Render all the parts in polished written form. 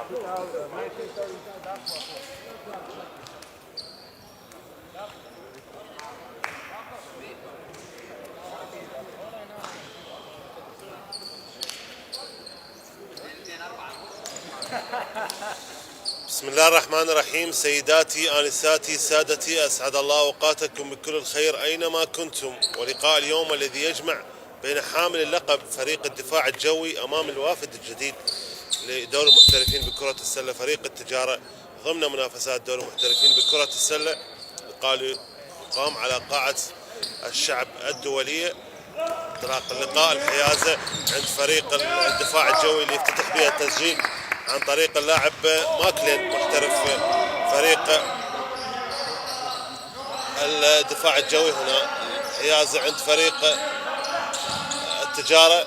بسم الله الرحمن الرحيم. سيداتي آنساتي سادتي، أسعد الله أوقاتكم بكل الخير أينما كنتم. ولقاء اليوم الذي يجمع بين حامل اللقب فريق الدفاع الجوي أمام الوافد الجديد لدور المحترفين بكرة السلة فريق التجارة ضمن منافسات دور المحترفين بكرة السلة. يقام على قاعة الشعب الدولية. انطلاق اللقاء الحيازة عند فريق الدفاع الجوي اللي يفتتح بها التسجيل عن طريق اللاعب ماكلين محترف فريق الدفاع الجوي. هنا حيازة عند فريق التجارة.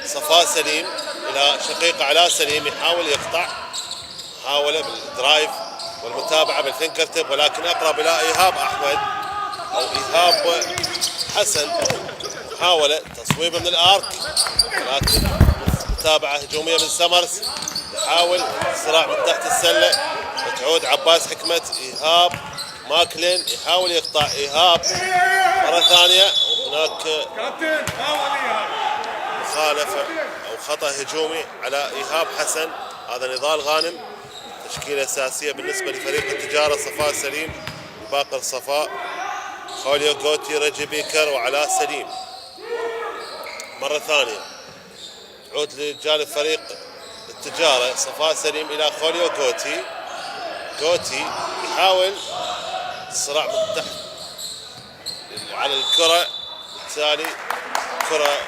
صفاء سليم إلى شقيق علاء سليم، يحاول يقطع محاولة بالدرايف والمتابعة بالفينكرتب، ولكن أقرب إلى إيهاب أحمد أو إيهاب حسن. محاولة تصويبه من الآرك، ولكن متابعة هجومية من سمرز. يحاول صراع من تحت السلة وتعود عباس حكمة. إيهاب ماكلين يحاول يقطع إيهاب مرة ثانية، وهناك مخالفة أو خطأ هجومي على إيهاب حسن. هذا نضال غانم. تشكيلة أساسية بالنسبة لفريق التجارة: صفاء سليم، باقر صفاء، خوليو غوتي، رجي بيكر، وعلاء سليم. مرة ثانية تعود لجانب فريق التجارة: صفاء سليم إلى خوليو غوتي. غوتي يحاول الصراع من تحت على الكرة، بالتالي كرة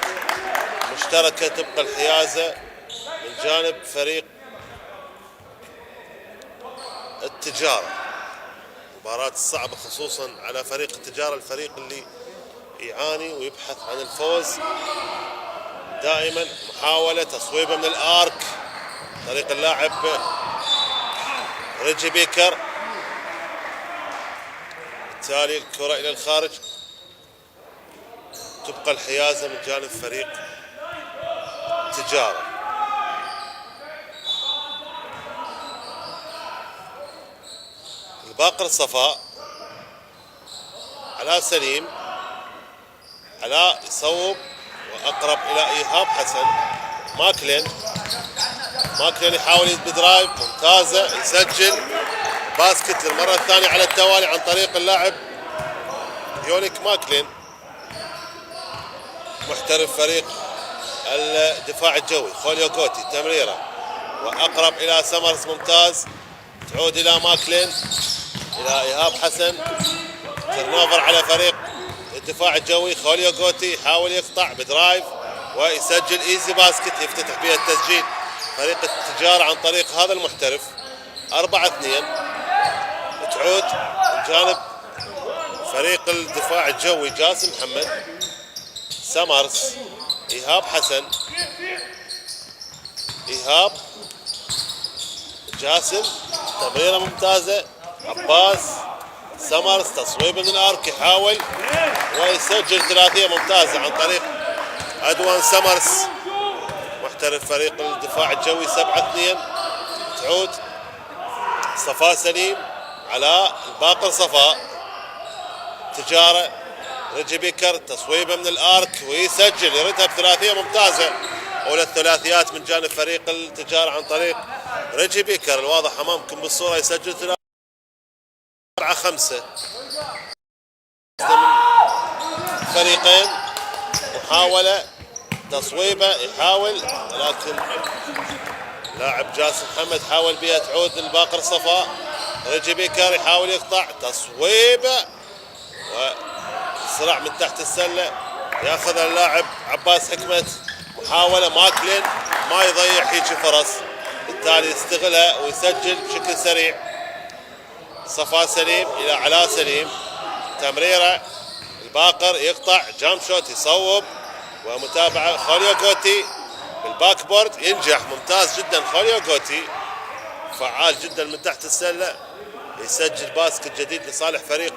مشتركة تبقى الحيازة من جانب فريق التجارة. مباراة صعبة خصوصا على فريق التجارة، الفريق اللي يعاني ويبحث عن الفوز دائما. محاولة تصويبه من الآرك طريق اللاعب ريجي بيكر، بالتالي الكرة إلى الخارج. تبقى الحيازة من جانب فريق التجارة. الباقر صفاء، علاء سليم، علاء يصوب وأقرب إلى إيهاب حسن. ماكلين يحاول بدرايف ممتازة، يسجل باسكت للمرة الثانية على التوالي عن طريق اللاعب يونيك ماكلين محترف فريق الدفاع الجوي. خوليو غوتي تمريرة وأقرب إلى سمرز، ممتاز. تعود إلى ماكلين إلى إيهاب حسن. ترنوفر على فريق الدفاع الجوي. خوليو غوتي يحاول يقطع بدرايف ويسجل ايزي باسكت، يفتتح بها التسجيل فريق التجارة عن طريق هذا المحترف. 4-2. تعود من جانب فريق الدفاع الجوي: جاسم محمد، سمرز، إيهاب حسن، إيهاب، جاسم، تمريرة ممتازة، عباس، سمرز، تصويب من الارك، يحاول ويسجل ثلاثية ممتازة عن طريق عدوان سمرز محترف فريق الدفاع الجوي. 7-2. تعود صفاء سليم على الباقر صفاء. تجارة رجي بيكر، تصويبه من الارك ويسجل، يردها بثلاثية ممتازة. اولى الثلاثيات من جانب فريق التجارة عن طريق رجي بيكر، الواضح امامكم بالصورة. يسجل 4-5 فريقين. محاولة تصويبه يحاول، لكن لاعب جاسم محمد حاول بها. تعود الباقر صفاء. رجي بيكر يحاول يقطع تصويبه وصراع من تحت السلة، ياخذ اللاعب عباس حكمة. محاولة ماكلين ما يضيع هيك فرص، بالتالي يستغلها ويسجل بشكل سريع. صفاء سليم إلى علاء سليم، تمريرة الباقر يقطع جام شوت، يصوب ومتابعة. خوليو غوتي بالباك بورد ينجح، ممتاز جدا. خوليو غوتي فعال جدا من تحت السلة، يسجل باسكت جديد لصالح فريق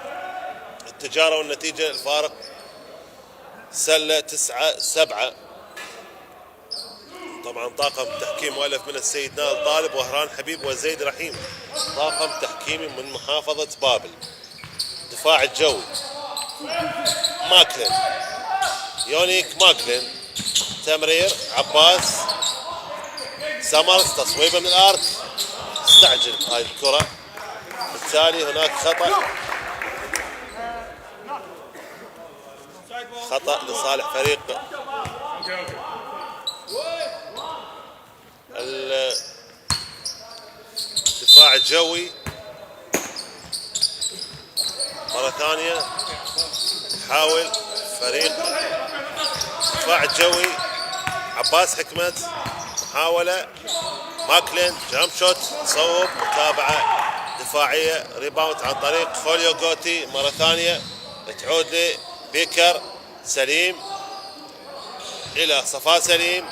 التجارة، والنتيجة الفارق سلة 9-7. طبعا طاقم تحكيم مؤلف من السيد نائل طالب وهران حبيب وزيد رحيم، طاقم تحكيمي من محافظة بابل. دفاع الجوي ماكلين، يونيك ماكلين، تمرير عباس سمرز، تصويبه من الارك، استعجل هاي الكرة، بالتالي هناك خطأ لصالح فريق الدفاع الجوي. مرة ثانية يحاول فريق الدفاع الجوي عباس حكمت، محاولة ماكلين جامب شوت، صوب، متابعة دفاعية، ريباوند عن طريق خوليو غوتي. مرة ثانية تعود لبيكر سليم إلى صفاء سليم،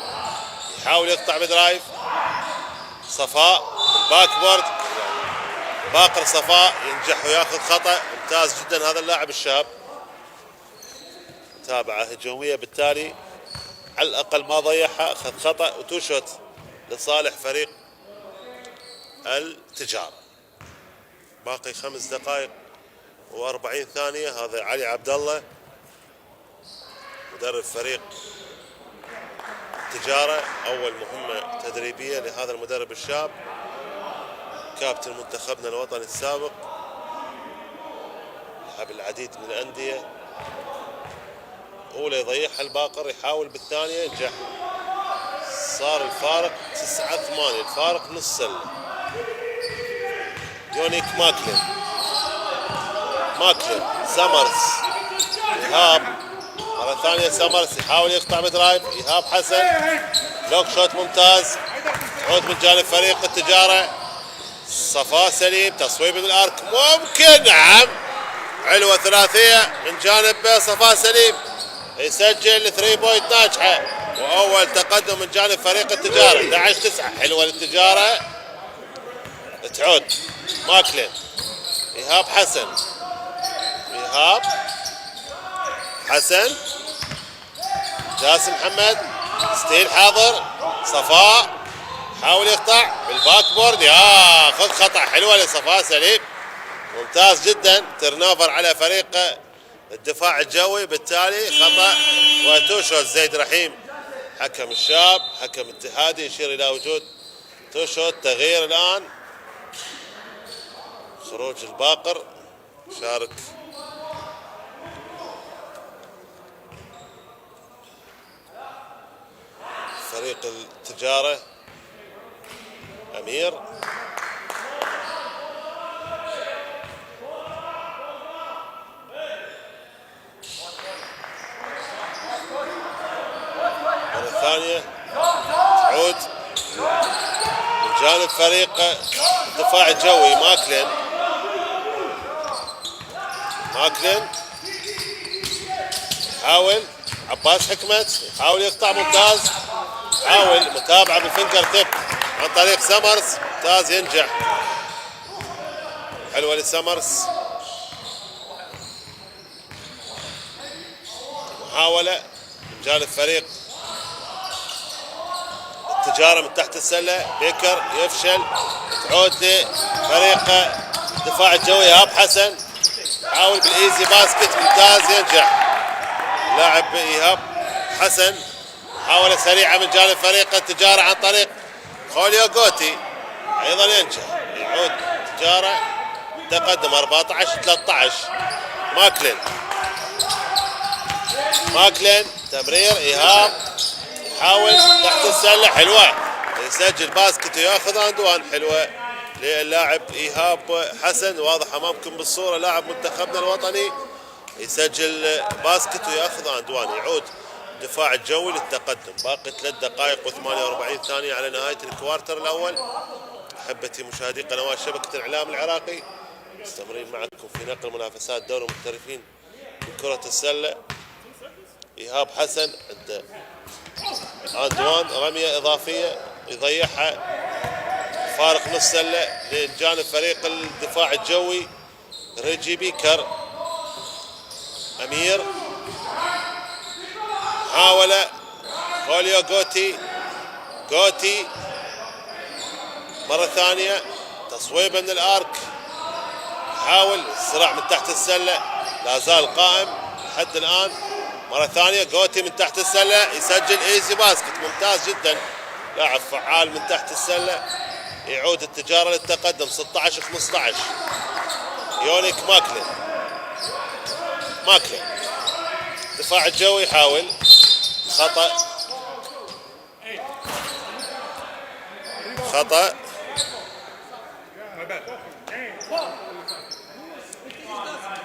يحاول يقطع بدرايف صفاء باك بورد، باقر صفاء ينجح وياخذ خطأ ممتاز جدا هذا اللاعب الشاب. متابعة هجومية بالتالي على الأقل ما ضيعها، أخذ خطأ وتو شوت لصالح فريق التجارة. باقي 5 دقائق و40 ثانية. هذا علي عبد الله مدرب فريق التجارة، أول مهمة تدريبية لهذا المدرب الشاب، كابتن منتخبنا الوطني السابق، لعب العديد من الأندية. أولى يضيعها الباقر، يحاول بالثانية ينجح. صار الفارق 9-8، الفارق نص سلة. يونيك ماكلين سمرز، إيهاب مرة ثانية سمرز يحاول يقطع بدرايف، إيهاب حسن لوك شوت ممتاز، تعود من جانب فريق التجارة صفاء سليم، تصويب من الارك ممكن، نعم حلوة ثلاثية من جانب صفاء سليم، يسجل 3 بوينت ناجحة، واول تقدم من جانب فريق التجارة 11-9. حلوة للتجارة، تعود ماكلين، إيهاب حسن، جاسم محمد، ستيل حاضر، صفاء حاول يقطع بالباك بورد، ياخذ خطأ. حلوة لصفاء سليم، ممتاز جدا، ترنوفر على فريق الدفاع الجوي، بالتالي خطأ وتوشوت. زيد رحيم حكم الشاب، حكم اتحادي، يشير الى وجود توشوت. تغيير الان، خروج الباقر، شارك فريق التجارة أمير، مرة ثانية تعود من جانب فريق الدفاع الجوي ماكلين يحاول عباس حكمت، يحاول يقطع ممتاز، حاول متابعة بالفنجر تيب عن طريق سمرز، ممتاز ينجح. حلوة لسمرز، محاولة من جانب فريق التجارة من تحت السلة، بيكر يفشل، تعود لفريق الدفاع الجوي إيهاب حسن، حاول بالايزي باسكت ممتاز ينجح لاعب إيهاب حسن. محاولة سريعة من جانب فريق التجارة عن طريق خوليو غوتي، ايضا ينجح، يعود التجارة تقدم 14-13. ماكلين تمرير، إيهاب يحاول تحت السلة، حلوة، يسجل باسكت وياخذ اندوان. حلوة للاعب إيهاب حسن، واضح امامكم بالصورة، لاعب منتخبنا الوطني يسجل باسكت وياخذ اندوان. يعود الدفاع الجوي للتقدم، باقي 3 دقائق و48 ثانية على نهاية الكوارتر الأول. أحبتي مشاهدي قنوات شبكة الإعلام العراقي، مستمرين معكم في نقل منافسات دوري المحترفين بكرة السلة. إيهاب حسن عنده اندوان، رمية إضافية يضيعها، فارق نص سلة لجانب فريق الدفاع الجوي. ريجي بيكر أمير، محاولة خوليو غوتي جوتي مرة ثانية، تصويبه من الارك، حاول الصراع من تحت السلة، لا زال قائم لحد الآن. مرة ثانية جوتي من تحت السلة يسجل ايزي باسكت، ممتاز جدا، لاعب فعال من تحت السلة، يعود التجارة للتقدم 16-15. يونيك ماكلين دفاع الجوي يحاول، خطأ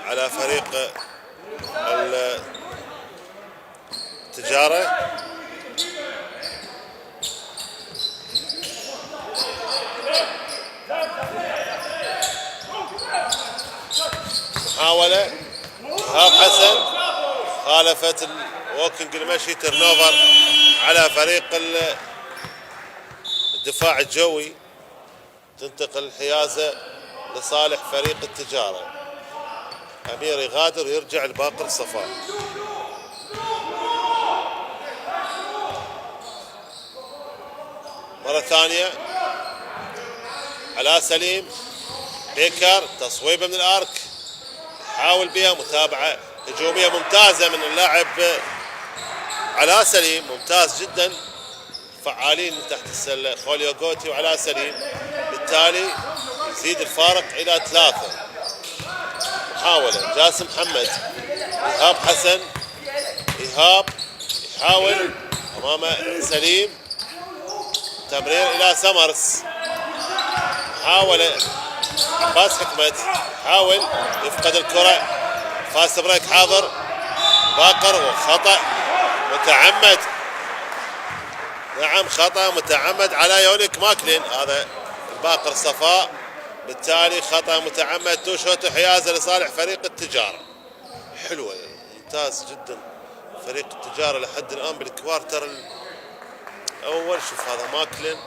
على فريق التجارة. محاولة إيهاب حسن خالفت الووكينج المشي، ترنوفر على فريق الدفاع الجوي، تنتقل الحيازة لصالح فريق التجارة. أمير يغادر ويرجع لباقر صفاء. مرة ثانية علاء سليم، بيكر تصويبه من الارك، حاول بها متابعة هجومية ممتازة من اللاعب علاء سليم، ممتاز جدا، فعالين من تحت السلة خوليو جوتي وعلاء سليم، بالتالي يزيد الفارق إلى 3. محاولة جاسم محمد، إيهاب حسن، إيهاب يحاول أمام سليم، تمرير إلى سمرس، محاولة عباس حكمت، حاول يفقد الكرة، فاست بريك حاضر باقر، وخطأ متعمد، نعم خطأ متعمد على يونيك ماكلين، هذا باقر صفاء، بالتالي خطأ متعمد، تو شوت حيازة لصالح فريق التجارة. حلوة، ممتاز جدا فريق التجارة لحد الآن بالكوارتر الأول. شوف هذا ماكلين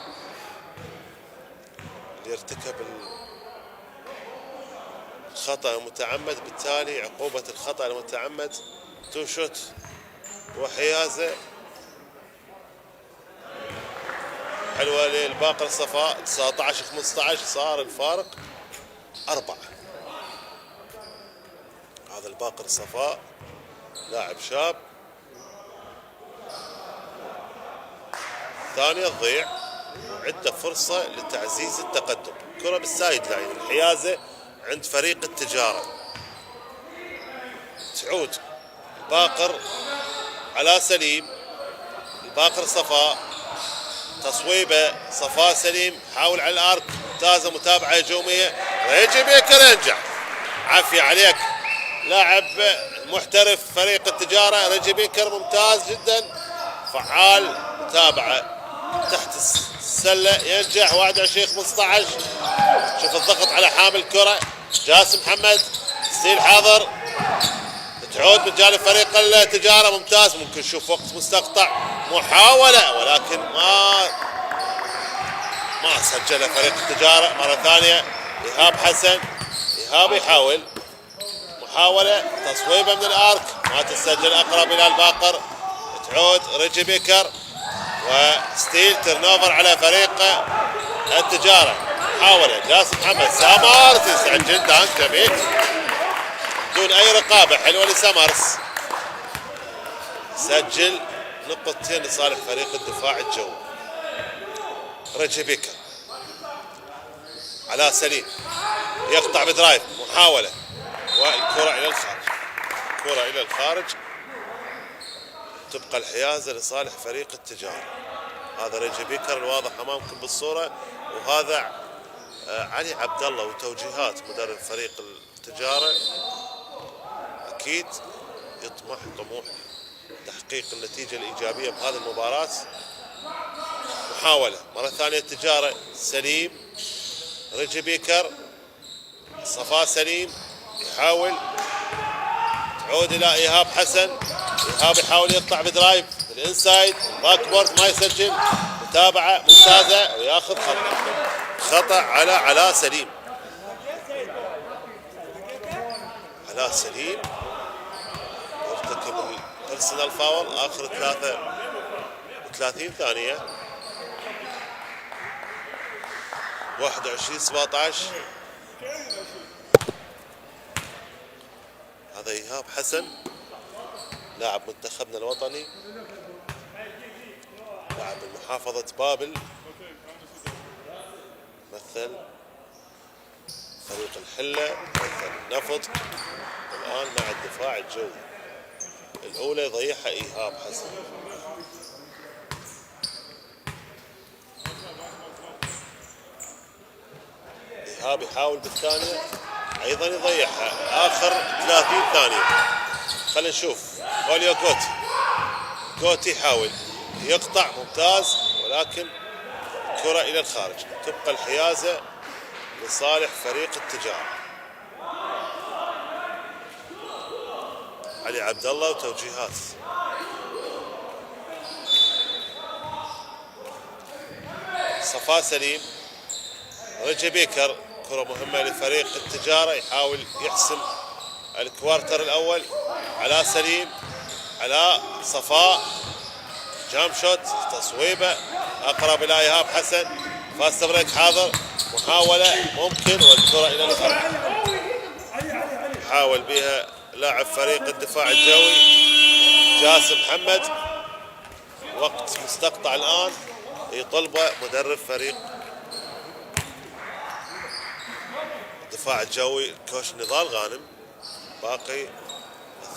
اللي ارتكب الخطأ المتعمد، بالتالي عقوبة الخطأ المتعمد تو شوت وحيازة. حلوة للباقر صفاء، 19-15 صار الفارق 4. هذا الباقر صفاء لاعب شاب، ثانية تضيع، عنده فرصة لتعزيز التقدم، كرة بالسايد لاين، الحيازة عند فريق التجارة. تعود الباقر على سليم، الباقر صفاء، تصويبه صفاء سليم، حاول على الارك، ممتازة متابعة هجومية، ريجي بيكر ينجح، عافية عليك لاعب محترف فريق التجارة ريجي بيكر، ممتاز جدا، فعال، متابعة تحت السلة ينجح. 21-15. شوف الضغط على حامل كرة جاسم محمد، ستيل حاضر، تعود من جانب فريق التجارة، ممتاز، ممكن نشوف وقت مستقطع، محاولة ولكن ما سجل فريق التجارة. مرة ثانية إيهاب حسن، إيهاب يحاول، محاولة تصويبه من الارك، ما تسجل، اقرب الى الباقر، تعود ريجي بيكر، وستيل ترنوفر على فريق التجارة. محاولة جاسم محمد، سامرس يسجل دانك جميل بدون اي رقابة، حلوة لسامرس، سجل نقطتين لصالح فريق الدفاع الجوي. ريجي بيكر على سليم يقطع بدرايف، محاولة، والكرة إلى الخارج، كرة إلى الخارج، تبقى الحيازة لصالح فريق التجارة. هذا ريجي بيكر الواضح أمامكم بالصورة، وهذا علي عبد الله، وتوجيهات مدرب فريق التجارة أكيد يطمح طموح تحقيق النتيجة الإيجابية بهذه المباراة. محاولة مرة ثانية التجارة، سليم، ريجي بيكر، صفاء سليم يحاول، تعود الى ايهاب حسن، ايهاب يحاول يطلع بدرايف الانسايد، باك بورد ما يسجل، متابعه ممتازه، وياخذ خطا على علاء سليم. علاء سليم يرتكب البيرسونال فاول اخر 33 ثانيه. 21-17. هذا إيهاب حسن لاعب منتخبنا الوطني، لاعب من محافظة بابل، مثل فريق الحلة، مثل نفط، والآن مع الدفاع الجوي. الأولى يضيعها إيهاب حسن. إيهاب يحاول بالثانية أيضا يضيعها، آخر 30 ثانية. خلينا نشوف خوليو جوتي يحاول يقطع، ممتاز، ولكن كرة إلى الخارج. تبقى الحيازة لصالح فريق التجارة. علي عبد الله وتوجيهات. صفاء سليم، رجا بيكر، كرة مهمة لفريق التجارة، يحاول يحسم الكوارتر الأول. على سليم، على صفاء، جام شوت، تصويبة أقرب إلى إيهاب حسن. فاست بريك حاضر، محاولة ممكن، والكرة إلى الخارج. يحاول بها لاعب فريق الدفاع الجوي جاسم محمد. وقت مستقطع الآن يطلبه مدرب فريق الدفاع الجوي كوش نضال غانم. باقي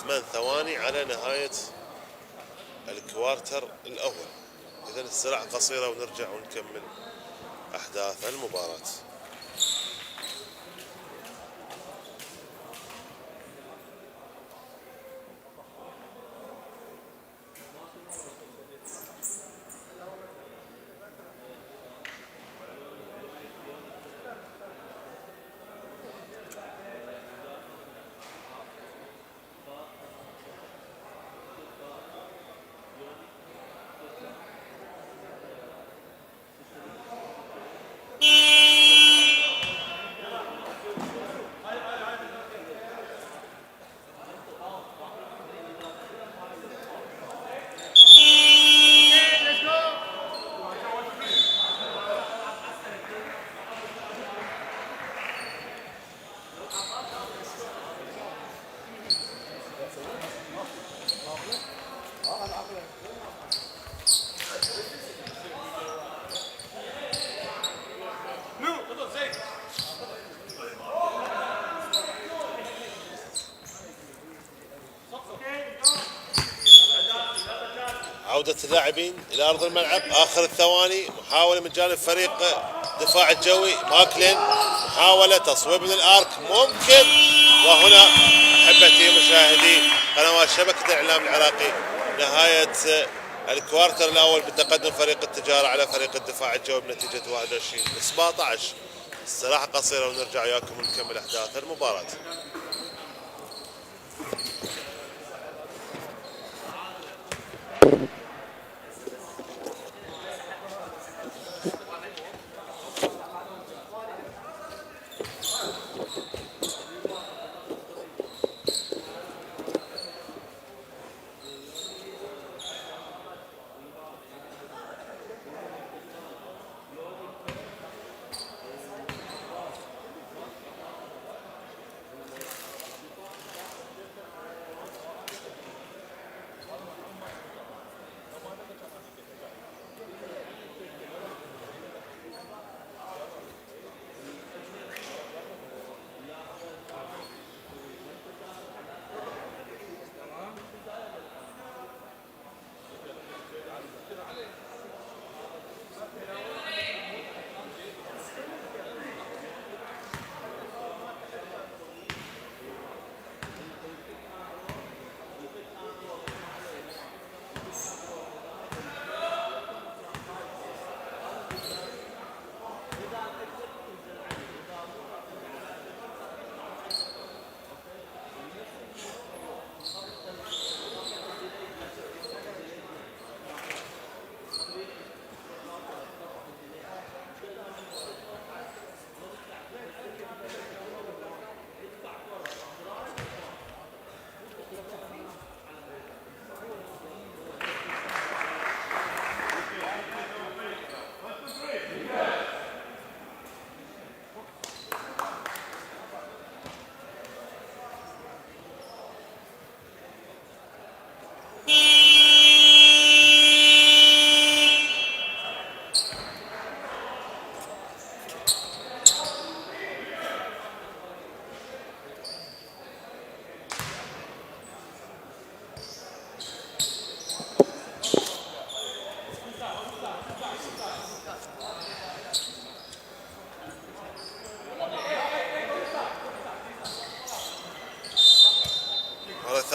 8 ثواني على نهاية الكوارتر الأول. إذا السرعة قصيرة ونرجع ونكمل أحداث المباراة. عودة اللاعبين إلى أرض الملعب، آخر الثواني. محاولة من جانب فريق دفاع الجوي، ماكلين، محاولة تصويب من الآرك ممكن. وهنا أحبتي مشاهدي قنوات شبكة الإعلام العراقي، نهاية الكوارتر الأول بتقدم فريق التجارة على فريق الدفاع الجوي بنتيجة 21-17. استراحة قصيرة ونرجع وياكم ونكمل أحداث المباراة.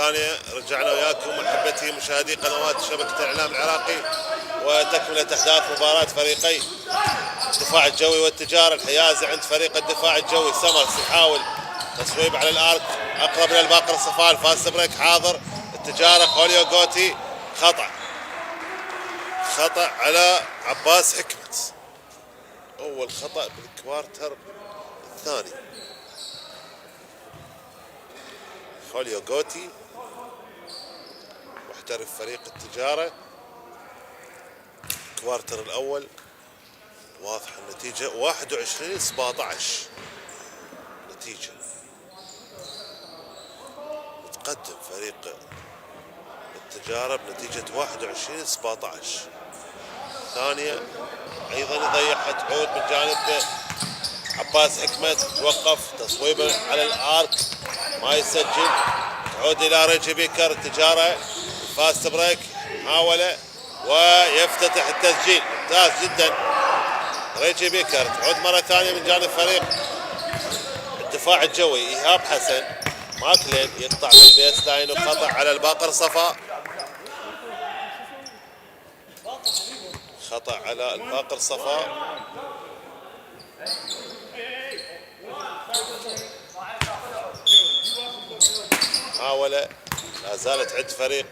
ثانية رجعنا وياكم محبتي مشاهدي قنوات شبكة الإعلام العراقي وتكملة أحداث مباراة فريقي الدفاع الجوي والتجارة. الحيازة عند فريق الدفاع الجوي. سمرس يحاول تصويب على الارك اقرب الى الباقر الصفار. فاست بريك حاضر التجارة. خوليو غوتي خطأ على عباس حكمت. اول خطأ بالكوارتر الثاني. خوليو غوتي محترف فريق التجارة. الكوارتر الاول واضح النتيجة 21-17 نتيجة. متقدم فريق التجارة بنتيجة 21-17. ثانية ايضا يضيعها تعود من جانب عباس حكمت. توقف تصويبه على الارك ما يسجل. تعود الى ريجي بيكر. التجارة فاست بريك حاول ويفتتح التسجيل. ممتاز جدا ريجي بيكر. تعود مرة ثانية من جانب فريق الدفاع الجوي. إيهاب حسن. ماكلين يقطع بالبيس لاين وخطأ على الباقر صفاء. خطأ على الباقر صفاء. محاولة لا زالت عند فريق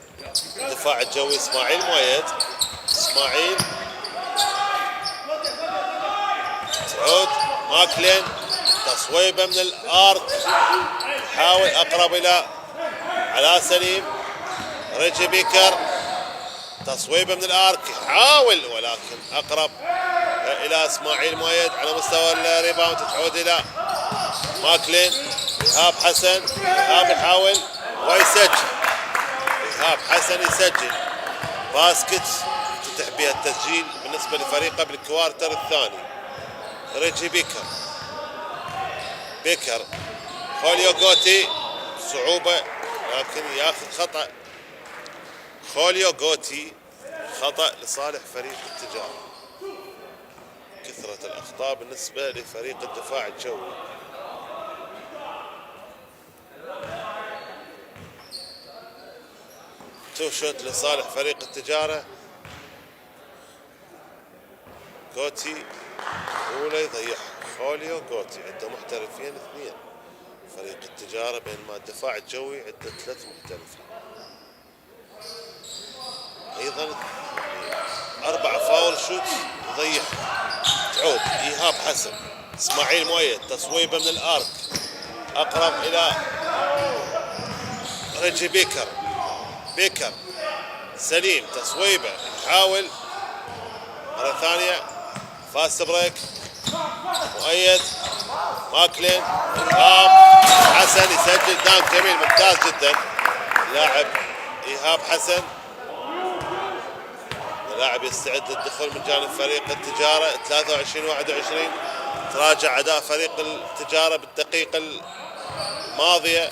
الدفاع الجوي. اسماعيل مؤيد. اسماعيل تعود ماكلين تصويبه من الارك. يحاول اقرب الى علاء سليم. ريجي بيكر تصويبه من الارك يحاول ولكن اقرب الى اسماعيل مؤيد على مستوى الريباوند. تعود الى ماكلين. ايهاب حسن. ايهاب يحاول ويسجل. ايهاب حسن يسجل باسكت يفتتح بها التسجيل بالنسبه لفريقه بالكوارتر الثاني. ريجي بيكر. خوليو غوتي صعوبة لكن ياخذ خطأ. خوليو غوتي خطأ لصالح فريق التجارة. كثرة الأخطاء بالنسبة لفريق الدفاع الجوي. تو شوت لصالح فريق التجارة. غوتي أولى يضيعها. خوليو غوتي عنده محترفين اثنين فريق التجارة بينما الدفاع الجوي عنده 3 محترفين. أيضا 4 فاول شوت يضيعها. تعود إيهاب حسن. إسماعيل مؤيد تصويبه من الارك أقرب إلى ريجي بيكر. سليم تصويبه يحاول مرة ثانية. فاست بريك مؤيد. ماكلين. إيهاب حسن يسجل دانك جميل ممتاز جدا. لاعب إيهاب حسن لاعب يستعد للدخول من جانب فريق التجارة. 23-21 تراجع أداء فريق التجارة بالدقيقة الماضية.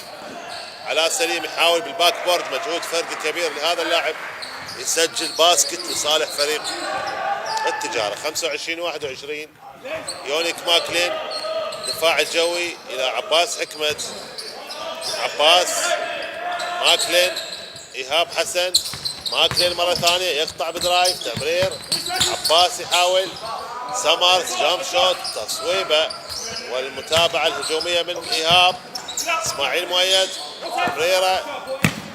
علاء سليم يحاول بالباك بورد. مجهود فردي كبير لهذا اللاعب يسجل باسكت لصالح فريق التجارة. 25-21. يونيك ماكلين دفاع الجوي الى عباس حكمت. عباس. ماكلين. ايهاب حسن. ماكلين مرة ثانية يقطع بدرايف تمرير. عباس يحاول. سمرز جامب شوت تصويبه والمتابعة الهجومية من ايهاب. اسماعيل مؤيد تمريره.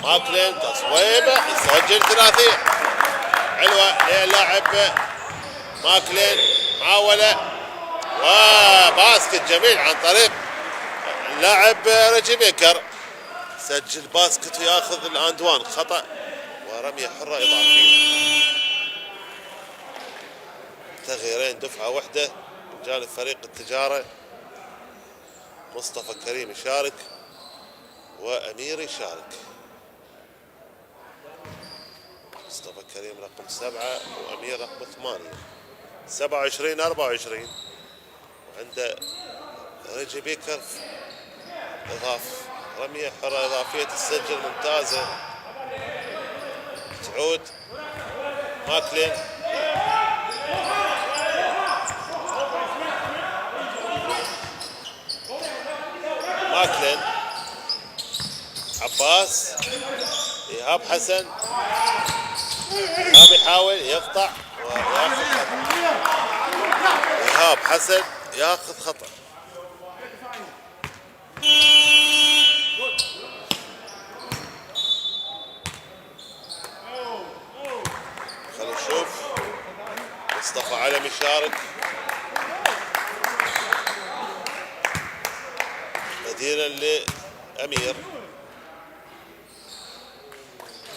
ماكلين تصويبه يسجل ثلاثية حلوة للاعب ماكلين. محاولة وباسكت جميل عن طريق اللاعب ريجي بيكر. سجل باسكت وياخذ الاندوان. خطأ ورمية حرة إضافية. تغييرين دفعة واحدة من جانب فريق التجارة. مصطفى كريم يشارك وأمير يشارك. مصطفى كريم رقم 7 وأمير رقم 8. 27-24 وعنده ريجي بيكر رمية حرة إضافية تسجل ممتازة. تعود ماكلين. عباس إيهاب حسن. إيهاب يحاول يقطع وياخذ خطأ. إيهاب حسن ياخذ خطأ. خلينا نشوف مصطفى علم يشارك بديلا لأمير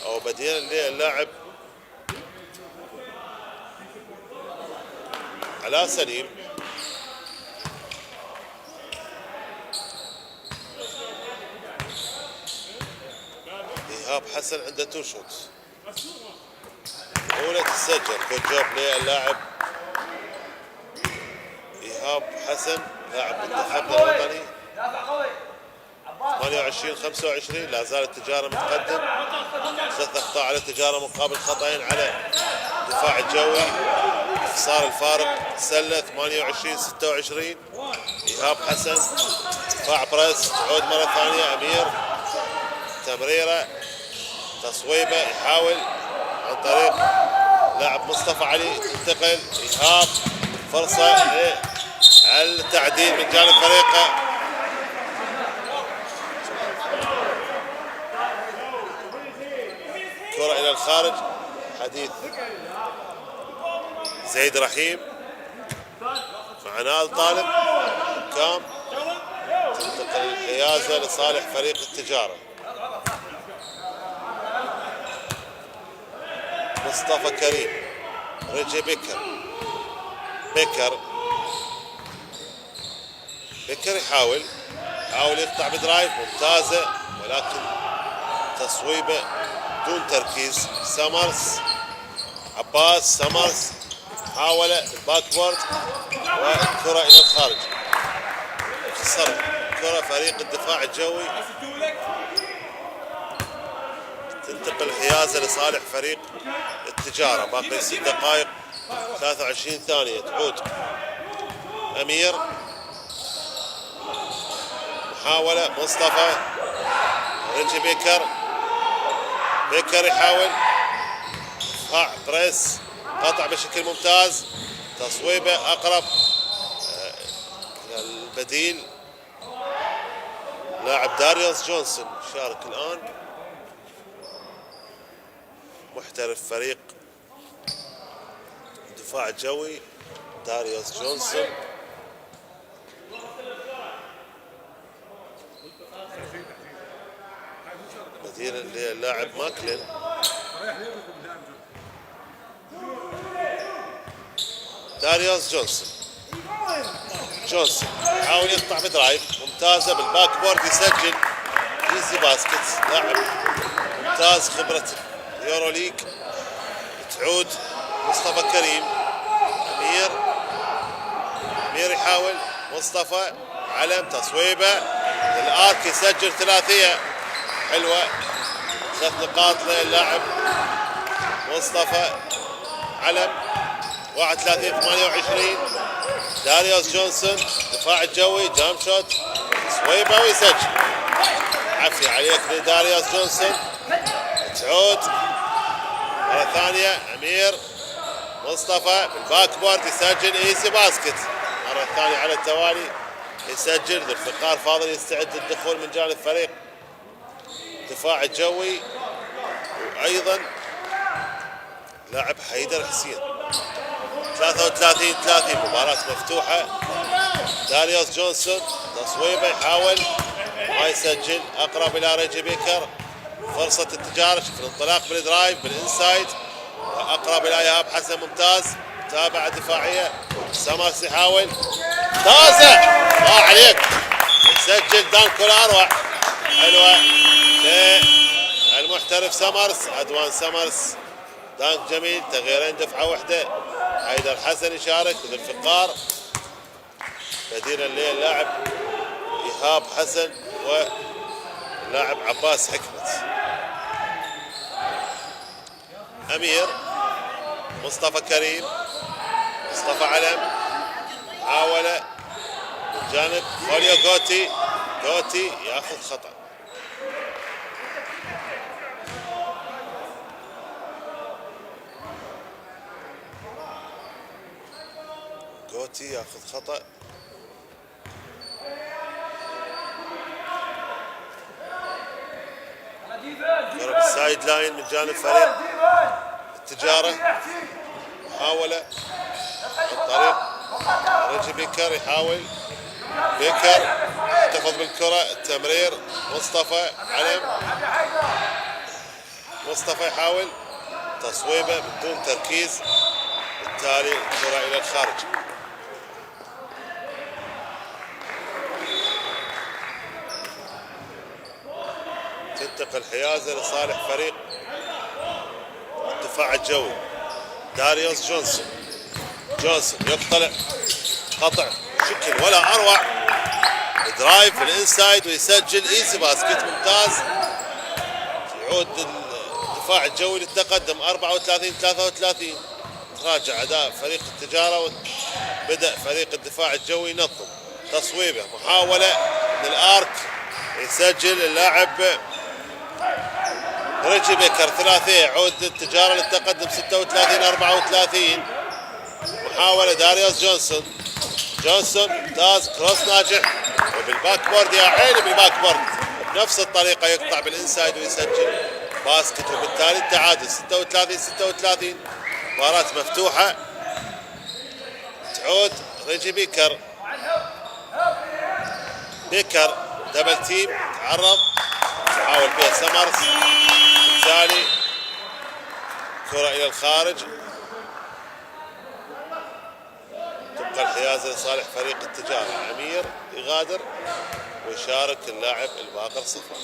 أو بديلا للاعب علاء سليم. إيهاب حسن عنده 2 شوتس. الأولى تسجل. جود جوب للاعب إيهاب حسن لاعب منتخبنا الوطني 28-25. لا زال التجارة متقدم. 3 أخطاء على التجارة مقابل خطأين على الدفاع الجوي. صار الفارق سلة 28-26. إيهاب حسن دفاع بريس. تعود مرة ثانية أمير. تمريرة تصويبة يحاول عن طريق لاعب مصطفى علي. تنتقل إيهاب. فرصة على التعديل من جانب فريقه. كرة إلى الخارج. حديث زيد رحيم مع نال طالب كام. تنتقل الحيازة لصالح فريق التجارة. مصطفى كريم. رجي بكر. بكر يحاول يقطع بدرايف ممتازة ولكن تصويبة دون تركيز. سمرز عباس. سمرز حاول الباك بورد والكرة إلى الخارج. خسر كرة فريق الدفاع الجوي. تنتقل الحيازة لصالح فريق التجارة. باقي 6 دقائق 23 ثانية. تعود أمير. محاولة مصطفى. رجي بكر يحاول دفاع بريس. قطع بشكل ممتاز. تصويبه أقرب البديل لاعب داريوس جونسون شارك الآن. محترف فريق الدفاع الجوي داريوس جونسون. بديلا للاعب ماكلين. داريوس جونسون يحاول يقطع بدرايف ممتازة بالباك بورد. يسجل ايزي باسكت. لاعب ممتاز خبرة يورو ليج. تعود مصطفى كريم. أمير يحاول. مصطفى علم تصويبه للآرك. يسجل ثلاثية حلوة. 3 نقاط للاعب مصطفى علم. 31-28. داريوس جونسون دفاع الجوي. جام شوت تصويبه ويسجل. عافية عليك لداريوس جونسون. تعود مرة ثانية أمير. مصطفى بالباك بورد يسجل ايسي باسكت مرة ثانية على التوالي. يسجل. ذو الفقار فاضل يستعد للدخول من جانب فريق الدفاع الجوي. وأيضا لاعب حيدر حسين. 33-30. مباراة مفتوحة. داريوس جونسون تصويبه يحاول ما يسجل. أقرب إلى ريجي بيكر. فرصة التجارة. شوف الانطلاق بالدرايف بالإنسايد. وأقرب إلى إيهاب حسن. ممتاز. متابعة دفاعية. سمرس يحاول. ممتازة. الله عليك. يسجل دانك الأروع. حلوة للمحترف سمرس. عدوان سمرس. دانك جميل. تغييرين دفعة واحدة. حيدر حسن يشارك. ذو الفقار بديلا للاعب إيهاب حسن واللاعب عباس حكمت. أمير. مصطفى كريم. مصطفى علم. محاولة من جانب خوليو غوتي ياخذ خطأ. جوتي ياخذ خطأ. كرة بالسايد لاين من جانب فريق التجارة. محاولة عن طريق رجي بيكر، يحاول بيكر يحتفظ بالكرة. التمرير مصطفى علم. مصطفى يحاول تصويبه بدون تركيز، بالتالي الكرة إلى الخارج. تنتقل حيازة لصالح فريق الدفاع الجوي. داريوس جونسون. جونسون يقتلع قطع شكل ولا أروع، درايف في الانسايد ويسجل ايزي باسكت ممتاز. يعود الدفاع الجوي للتقدم 34-33. تراجع اداء فريق التجارة وبدأ فريق الدفاع الجوي ينظم. تصويبه، محاولة من الارك، يسجل اللاعب ريجي بيكر ثلاثية. يعود التجارة للتقدم 36-34. محاولة داريوس جونسون. جونسون ممتاز، كروس ناجح وبالباك بورد، يا عيني بالباك بورد بنفس الطريقة يقطع بالانسايد ويسجل باسكت، وبالتالي التعادل 36-36. مباراة مفتوحة. تعود ريجي بيكر. بيكر دبل تيم، تعرض، يحاول بها سمرز، بالتالي كرة إلى الخارج. تبقى الحيازة لصالح فريق التجارة. عمير يغادر ويشارك اللاعب الباقر صفاء.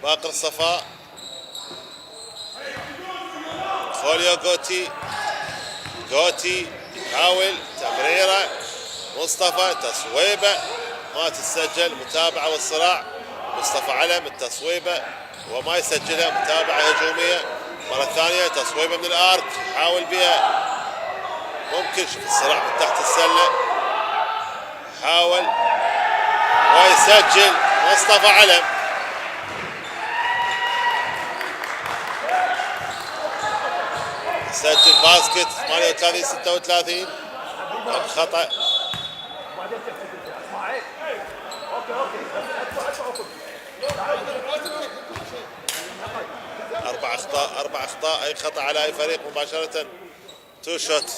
باقر صفاء. خوليو جوتي. جوتي يحاول تمريره. مصطفى تصويبه ما تسجل. متابعة والصراع. مصطفى علم التصويبه وما يسجلها. متابعة هجومية مرة ثانية. تصويبه من الارك، يحاول بها، ممكن شوف الصراع من تحت السلة. حاول ويسجل مصطفى علم. يسجل باسكت 38-36. الخطأ. أربع أخطاء، أي خطأ على أي فريق مباشرة. 2 شوت.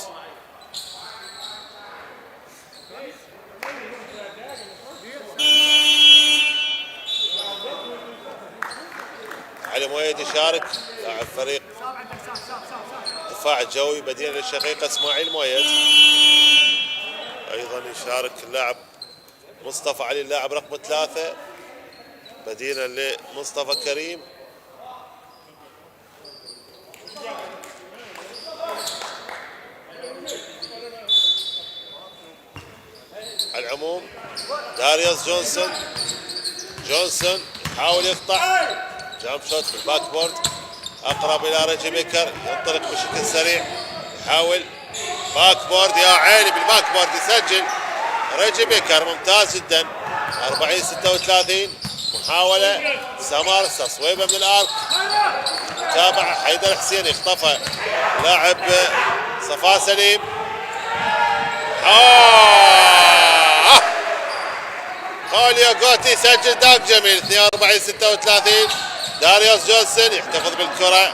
علي مويد يشارك لاعب فريق الدفاع الجوي بديلا للشقيق اسماعيل مويد. ايضا يشارك اللاعب مصطفى علي اللاعب رقم 3 بديلا لمصطفى كريم. على العموم داريوس جونسون. جونسون يحاول يقطع جامب شوت في الباك بورد، اقرب الى ريجي بيكر، ينطلق بشكل سريع، يحاول باك بورد، يا عيني بالباك بورد، يسجل ريجي بيكر ممتاز جدا. 40-36. محاولة سمر، تصويبه من الارك، تابع حيدر حسين، يخطفها لاعب صفاء سليم. خوليو جوتي يسجل داك جميل. 42-36. داريوس جونسون يحتفظ بالكرة،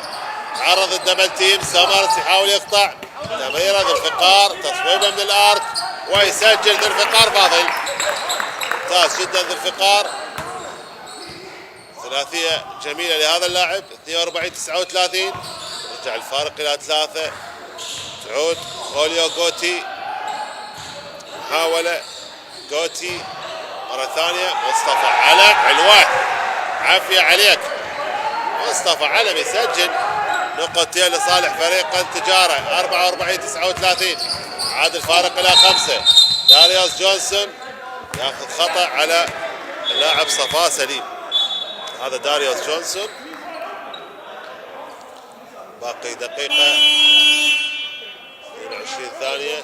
عرض الدبل تيم. سمرز يحاول يقطع تمريره ذو الفقار، تصويبه من الارك ويسجل ذو الفقار. فاضل ممتاز جدا ذو الفقار. ثلاثية جميلة لهذا اللاعب. 42-39. رجع الفارق إلى 3. تعود خوليو جوتي. محاولة جوتي مرة ثانية. مصطفى علم علوان، عافية عليك مصطفى علم، يسجل نقطتين لصالح فريق التجارة. 44-39. عاد الفارق إلى 5. داريوس جونسون ياخذ خطأ على اللاعب صفاء سليم. هذا داريوس جونسون. باقي دقيقة 22 ثانية.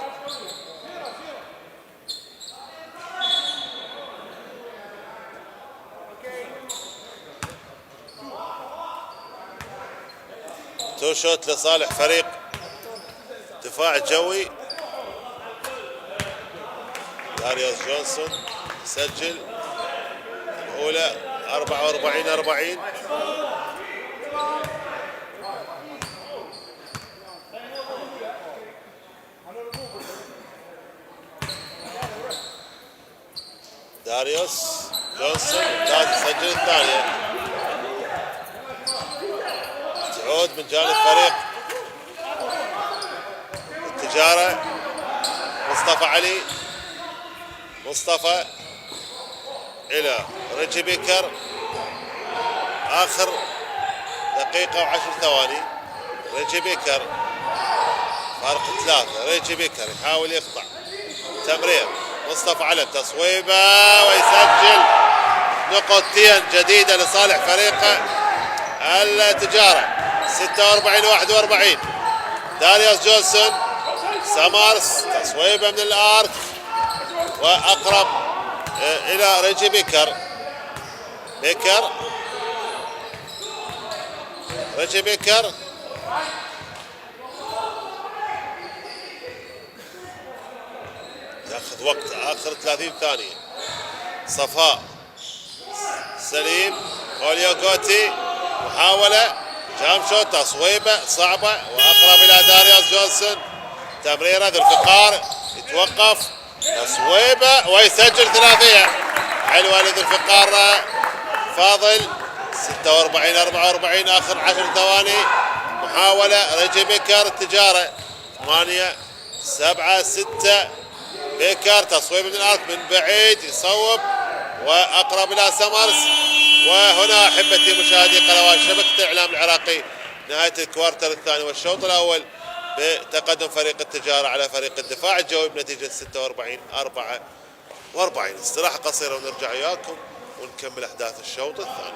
تو شوت لصالح فريق دفاع الجوي. داريوس جونسون سجل الأولى 44-40. داريوس جونسون لازم يسجل الثانية. تعود من جانب فريق التجارة مصطفى علي. مصطفى إلى ريجي بيكر. آخر دقيقة وعشر ثواني. ريجي بيكر فارق 3. ريجي بيكر يحاول يقطع تمرير. مصطفى علم تصويبه ويسجل نقطتين جديدة لصالح فريقه التجارة. 46-41. داريوس جونسون سامارس تصويبه من الارك واقرب الى ريجي بيكر. ريجي بيكر ياخذ وقت اخر 30 ثانية. صفاء سليم هوليوغوتي محاولة جام شوت تصويبه صعبة واقرب الى داريوس جونسون. تمريره ذو الفقار يتوقف تصويبه ويسجل ثلاثية حلوة لذو الفقار فاضل. 46-44 اخر 10 ثواني. محاولة ريجي بيكر التجارة 8-7-6. بيكر تصويب من الارك من بعيد يصوب واقرب الى سمرز. وهنا احبتي مشاهدي قنوات شبكة الاعلام العراقي نهاية الكوارتر الثاني والشوط الاول بتقدم فريق التجارة على فريق الدفاع الجوي بنتيجة 46-44. استراحة قصيرة ونرجع وياكم ونكمل احداث الشوط الثاني.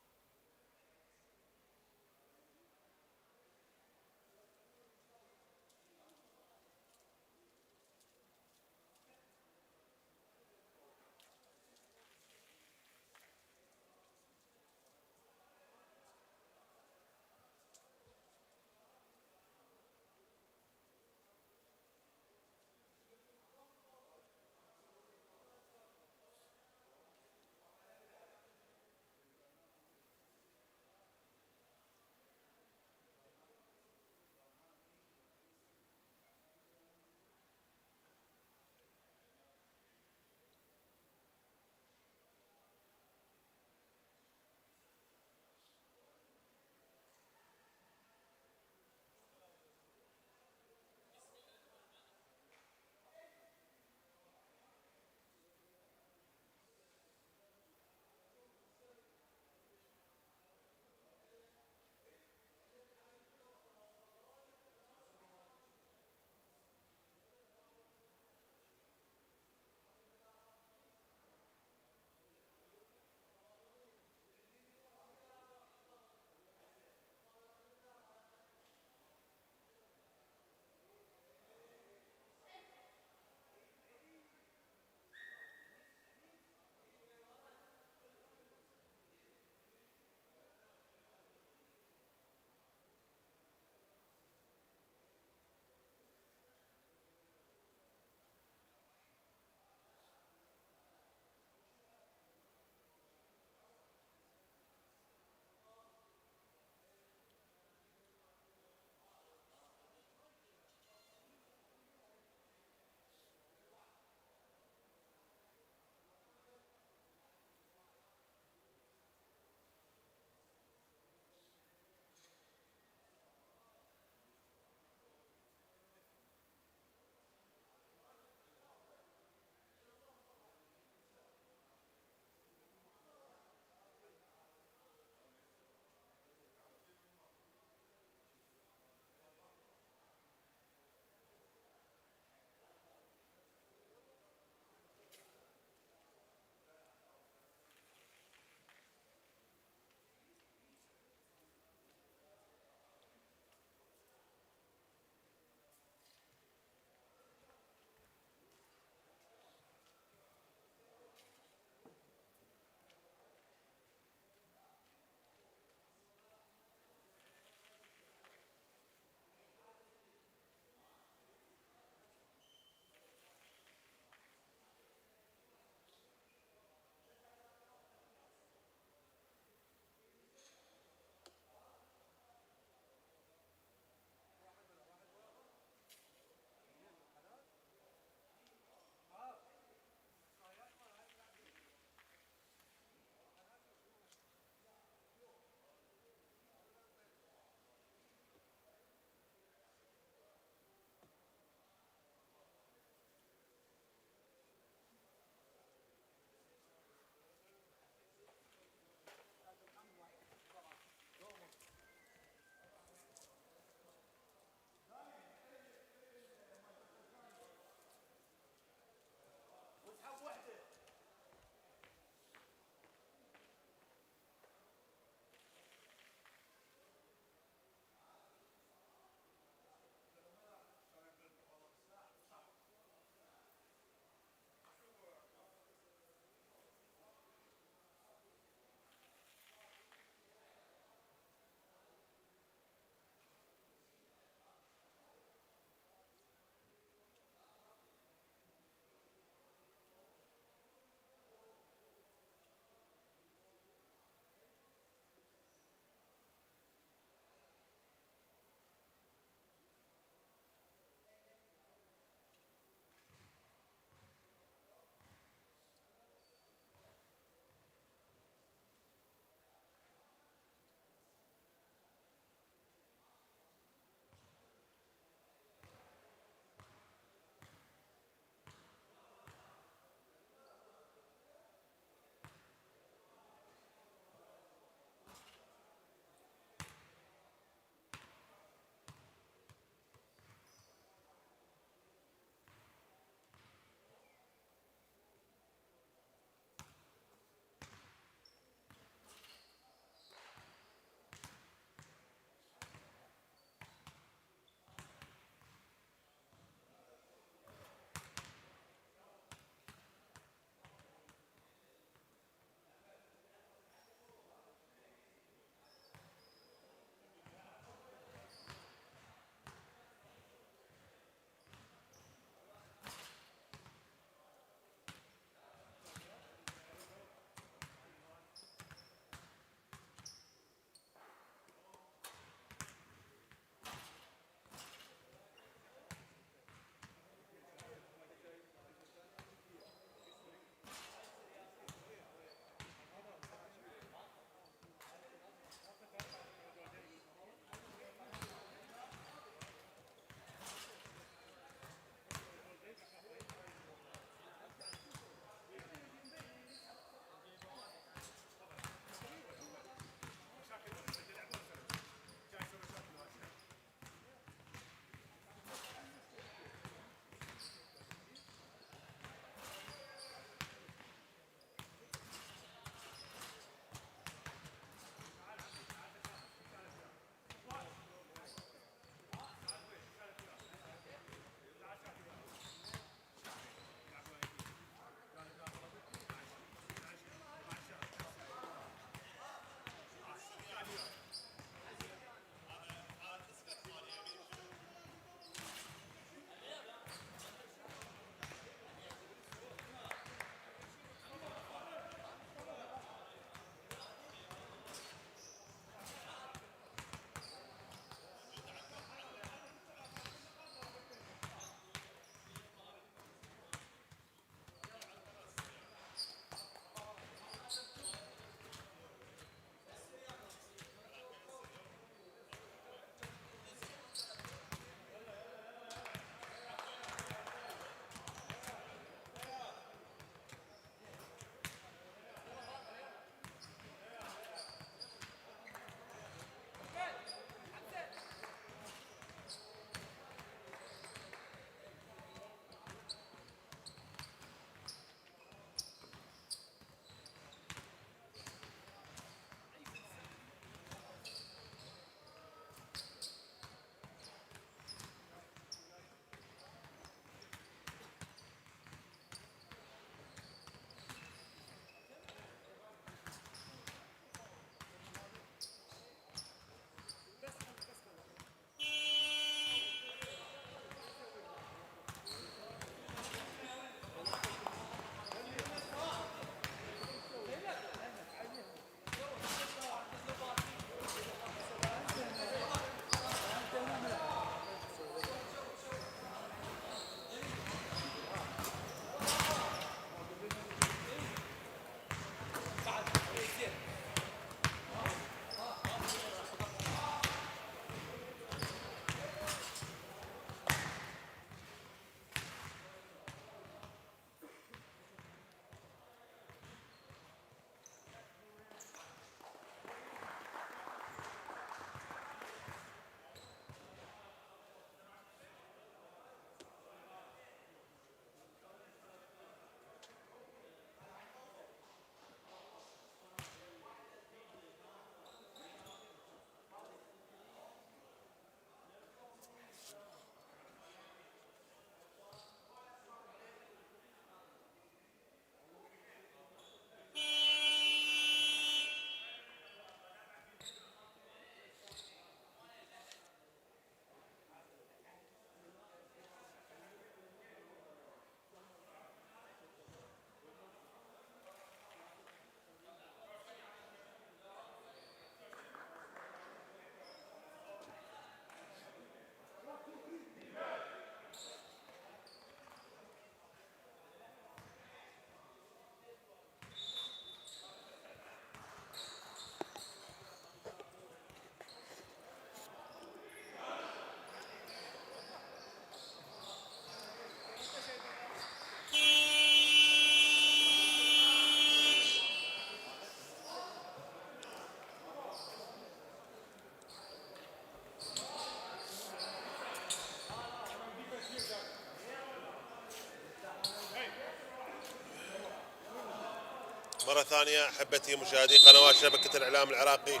مرة ثانية أحبتي مشاهدي قنوات شبكة الإعلام العراقي،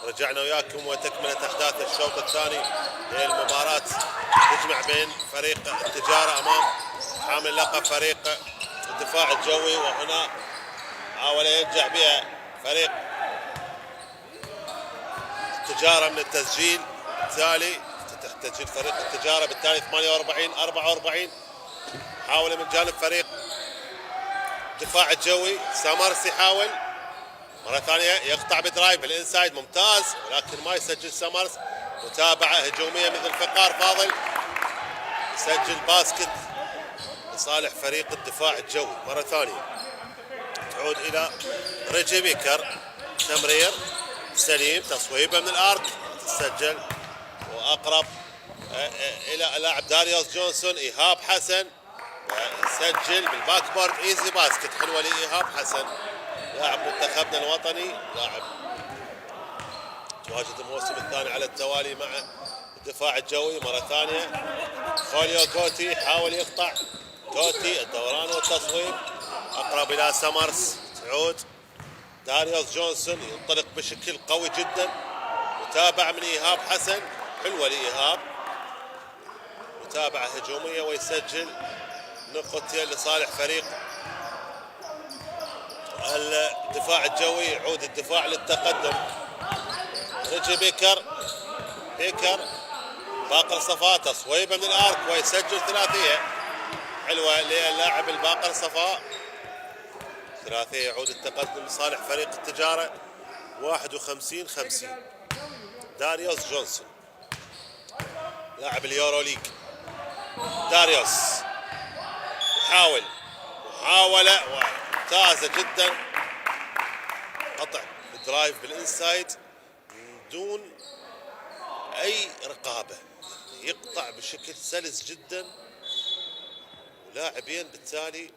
رجعنا وياكم وتكملة أحداث الشوط الثاني للمباراة تجمع بين فريق التجارة أمام حامل لقب فريق الدفاع الجوي، وهنا حاول يرجع بها فريق التجارة من التسجيل، بالتالي تسجيل فريق التجارة بالتالي 48-44. حاول من جانب فريق الدفاع الجوي سامرس يحاول مرة ثانية يقطع بدرايف بالإنسايد ممتاز، ولكن ما يسجل سامرس. متابعة هجومية مثل فقار فاضل يسجل باسكت لصالح فريق الدفاع الجوي. مرة ثانية تعود إلى ريجي بيكر، تمرير سليم، تصويبه من الارك تسجل، واقرب الى اللاعب داريوس جونسون. ايهاب حسن يسجل بالباك بورد ايزي باسكت حلوه لايهاب حسن لاعب منتخبنا الوطني، لاعب تواجد الموسم الثاني على التوالي مع الدفاع الجوي. مره ثانيه خوليو غوتي يحاول يقطع، غوتي الدوران والتصويب اقرب الى سمرس. تعود داريوس جونسون ينطلق بشكل قوي جدا، متابعة من إيهاب حسن حلوة لإيهاب، متابعة هجومية ويسجل نقطتين لصالح فريق الدفاع الجوي. يعود الدفاع للتقدم. ريجي بيكر باقر صفاء تصويبه من الارك ويسجل ثلاثية حلوة للاعب الباقر صفاء، ثلاثية. يعود التقدم لصالح فريق التجارة 51-50. داريوس جونسون لاعب اليورو ليج، داريوس يحاول محاولة ممتازة جدا، قطع الدرايف بالانسايد من دون اي رقابة، يقطع بشكل سلس جدا ولاعبين بالتالي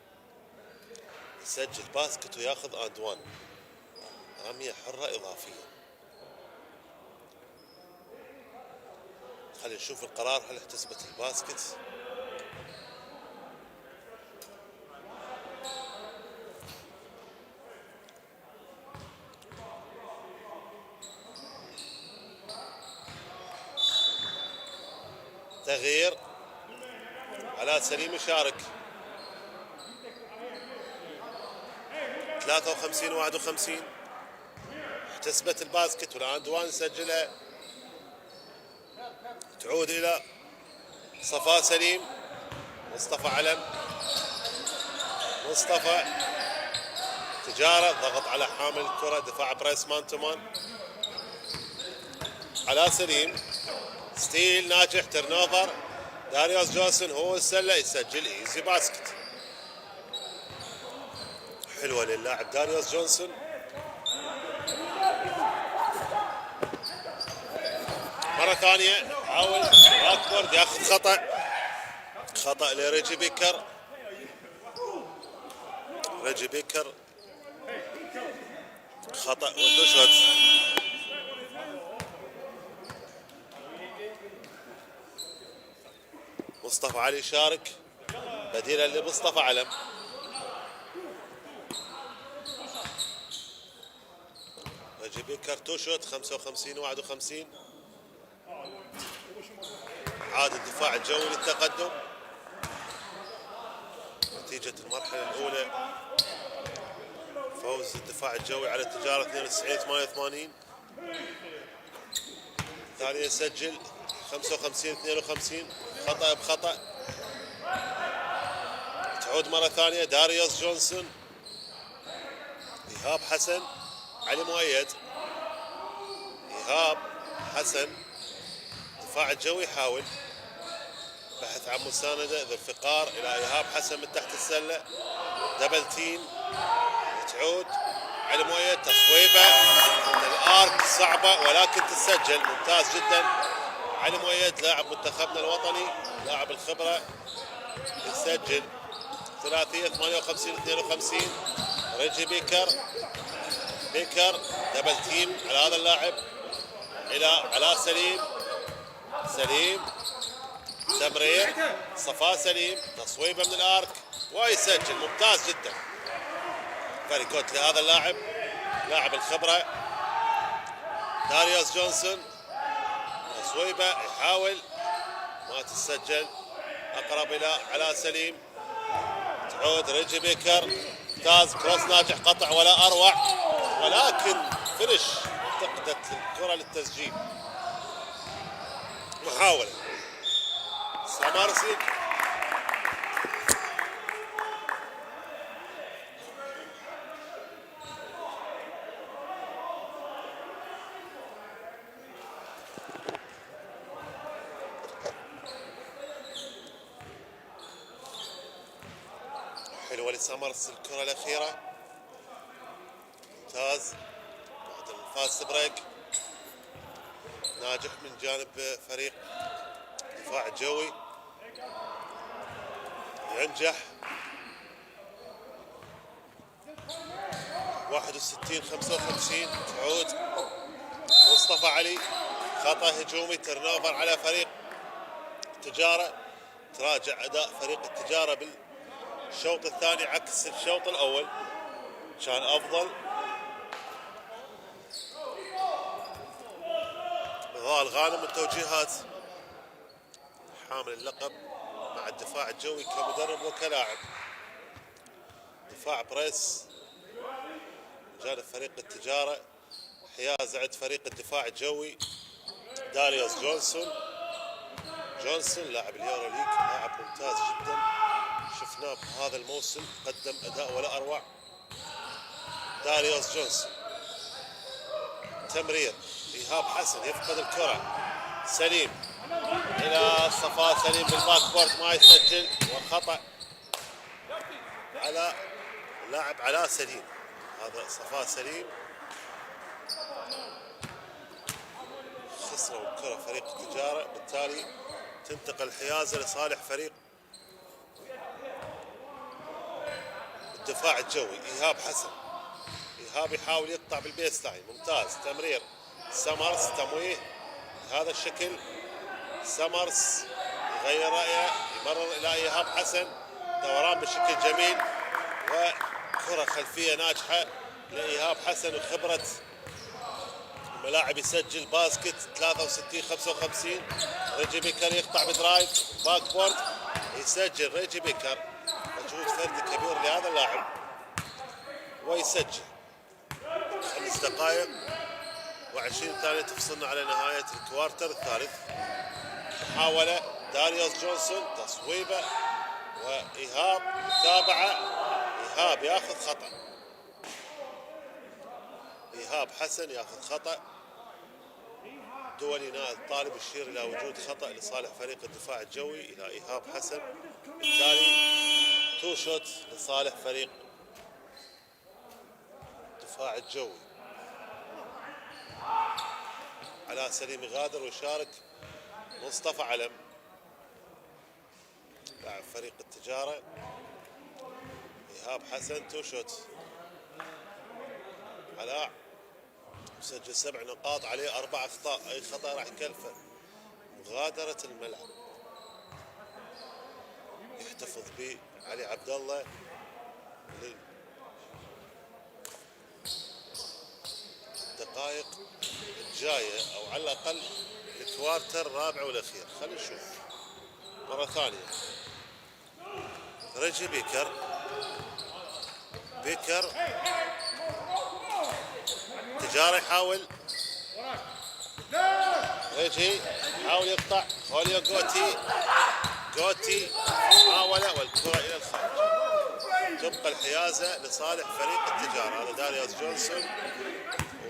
يسجل باسكت وياخذ اند وان، رمية حرة اضافية. خلينا نشوف القرار هل احتسبت الباسكت. تغيير، علاء سليم يشارك 53-51. احتسبت الباسكت والاند وان سجلها. تعود الى صفاء سليم، مصطفى علم، مصطفى تجارة ضغط على حامل الكرة، دفاع بريس مان تو مان. علاء سليم ستيل ناجح، ترنوفر. داريوس جونسون هو السلة يسجل ايزي باسكت حلوة للاعب داريوس جونسون. مرة ثانية حاول باكورد ياخذ خطأ لريجي بيكر. ريجي بيكر خطأ وتشهد. مصطفى علي شارك بديلا لمصطفى علم. ريجي بيكر تو شوت 55-51. عاد الدفاع الجوي للتقدم نتيجة المرحلة الأولى، فوز الدفاع الجوي على التجارة 92-88. ثانيا سجل 55-52، خطأ بخطأ. تعود مرة ثانية داريوس جونسون، إيهاب حسن، علي مؤيد. إيهاب حسن الدفاع الجوي يحاول بحث عن مساندة، ذو الفقار إلى إيهاب حسن من تحت السلة، دبل تيم. تعود علي مؤيد، تصويبة من الارك صعبة ولكن تسجل، ممتاز جدا. علي مؤيد لاعب منتخبنا الوطني، لاعب الخبرة، يسجل ثلاثية 58-52. ريجي بيكر دبل تيم على هذا اللاعب إلى علاء سليم تمرير، صفاء سليم تصويبه من الارك ويسجل، ممتاز جدا. فيري جود لهذا اللاعب، لاعب الخبرة داريوس جونسون. تصويبة يحاول ما تسجل، اقرب الى علاء سليم. تعود ريجي بيكر، ممتاز كروس ناجح، قطع ولا اروع، ولكن فينش افتقدت الكرة للتسجيل. محاولة سامارسي حلوة لسامرس الكرة الأخيرة، ممتاز بعد الفاست بريك ناجح من جانب فريق دفاع الجوي، ينجح 61-55. تعود مصطفى علي، خطأ هجومي، تيرن اوفر على فريق التجارة. تراجع أداء فريق التجارة بالشوط الثاني عكس الشوط الأول، كان أفضل. نضال غانم التوجيهات، حامل اللقب مع الدفاع الجوي كمدرب وكلاعب. دفاع بريس جانب فريق التجارة، حياز عند فريق الدفاع الجوي داريوس جونسون لاعب اليورو ليج، لاعب ممتاز جدا، شفناه بهذا الموسم قدم اداء ولا اروع. داريوس جونسون، تمرير ايهاب حسن يفقد الكرة، سليم الى صفاء سليم بالباك بورد ما يسجل، وخطأ على لاعب علاء سليم. هذا صفاء سليم، خسروا الكرة فريق التجارة، بالتالي تنتقل الحيازة لصالح فريق الدفاع الجوي. ايهاب حسن، ايهاب يحاول يقطع بالبيس لاين، ممتاز تمرير سمرس، تمويه بهذا الشكل. سمرس يغير رأيه، يمرر الى ايهاب حسن، دوران بشكل جميل، وكرة خلفية ناجحة لايهاب حسن، وخبرة الملاعب يسجل باسكت 63-55. ريجي بيكر يقطع بدرايف باك بورد، يسجل ريجي بيكر، مجهود فردي كبير لهذا اللاعب ويسجل. 5 دقائق و20 ثانية تفصلنا على نهاية الكوارتر الثالث. محاولة داريوس جونسون، تصويبة وإيهاب متابعة، إيهاب ياخذ خطأ، إيهاب حسن ياخذ خطأ. دولي نائب الطالب يشير الى وجود خطأ لصالح فريق الدفاع الجوي الى ايهاب حسن، بالتالي 2 شوت لصالح فريق الدفاع الجوي. علاء سليم يغادر ويشارك مصطفى علم لاعب فريق التجارة. ايهاب حسن 2 شوت، علاء مسجل 7 نقاط، عليه 4 اخطاء، اي خطأ راح يكلفه مغادرة الملعب. يحتفظ به علي عبد الله للدقائق الجاية، او على الاقل الكوارتر الرابع والاخير. خلينا نشوف مرة ثانية. ريجي بيكر تجارة يحاول، ريجي يحاول يقطع، خوليو جوتي محاولة والكرة إلى الخارج. تبقى الحيازة لصالح فريق التجارة. هذا داريوس جونسون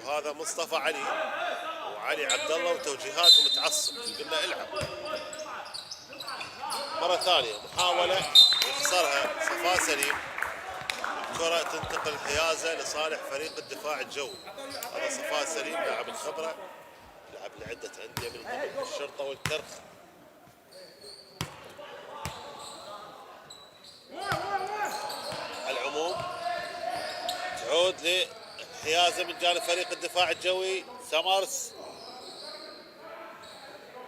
وهذا مصطفى علي، وعلي عبد الله وتوجيهات متعصب، قلنا العب. مرة ثانية محاولة يخسرها صفاء سليم، الكرة تنتقل الحيازة لصالح فريق الدفاع الجوي. هذا صفاء سليم لاعب الخبرة، لعب لعدة أندية من ضمن الشرطة والكرخ. على العموم تعود للحيازة من جانب فريق الدفاع الجوي. سمرس،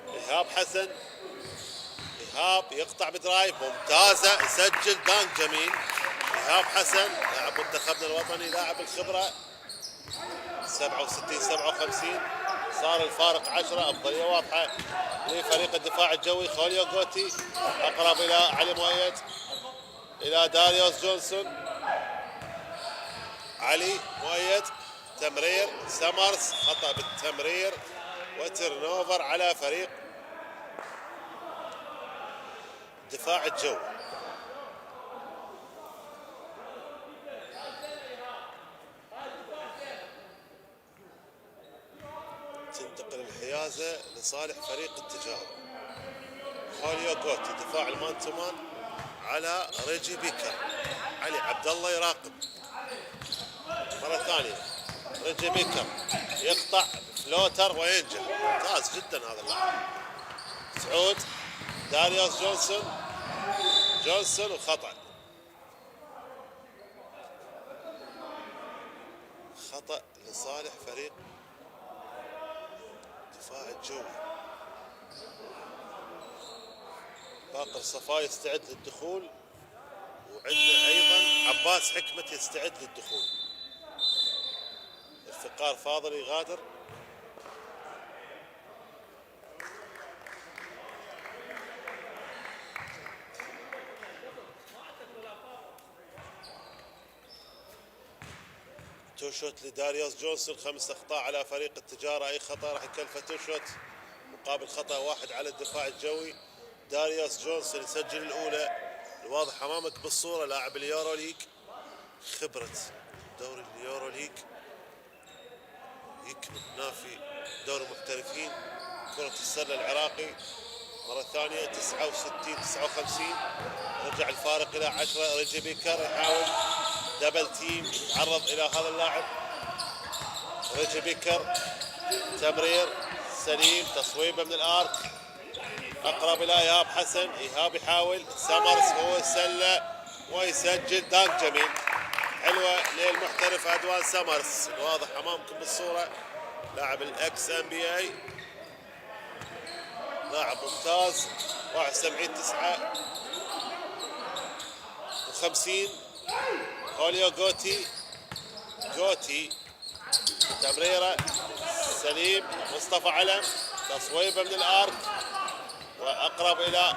إيهاب حسن، إيهاب يقطع بدرايف ممتازة، يسجل دانك جميل. إيهاب حسن لاعب منتخبنا الوطني، لاعب الخبرة 67 57. صار الفارق 10. أفضلية واضحة لفريق الدفاع الجوي. خوليو غوتي أقرب إلى علي مؤيد، إلى داريوس جونسون. علي مؤيد، تمرير سمرز، خطأ بالتمرير وترنوفر على فريق دفاع الجو. تنتقل الحيازة لصالح فريق التجارة. خوليو غوتي دفاع المان تو مان على ريجي بيكر. علي عبد الله يراقب مرة ثانية. ريجي بيكر يقطع فلوتر وينجح، ممتاز جدا هذا اللاعب. سعود، داريوس جونسون وخطأ. خطأ لصالح فريق دفاع الجوي. باقر صفا يستعد للدخول، وعندنا ايضا عباس حكمة يستعد للدخول. الفقار فاضل يغادر. تو شوت لداريوس جونسون، 5 اخطاء على فريق التجارة. اي خطأ راح يكلفه تو شوت مقابل خطأ واحد على الدفاع الجوي. داريوس جونسون يسجل الاولى. الواضح امامك بالصورة لاعب اليورو ليج، خبرة دوري اليورو ليج، يكمل نافي دوري المحترفين كرة السلة العراقي. مرة ثانية 69 59. رجع الفارق إلى 10. ريجي بيكر يحاول دبل تيم، يتعرض إلى هذا اللاعب. ريجي بيكر تمرير سليم، تصويبه من الآرك أقرب إلى إيهاب حسن. إيهاب يحاول، سمرز هو السلة ويسجل دانك جميل. حلوة للمحترف عدوان سمرز، الواضح أمامكم بالصورة لاعب الأكس ام بي اي، لاعب ممتاز. 71 59. خوليو غوتي تمريره سليم. مصطفى علم تصويبه من الارك واقرب الى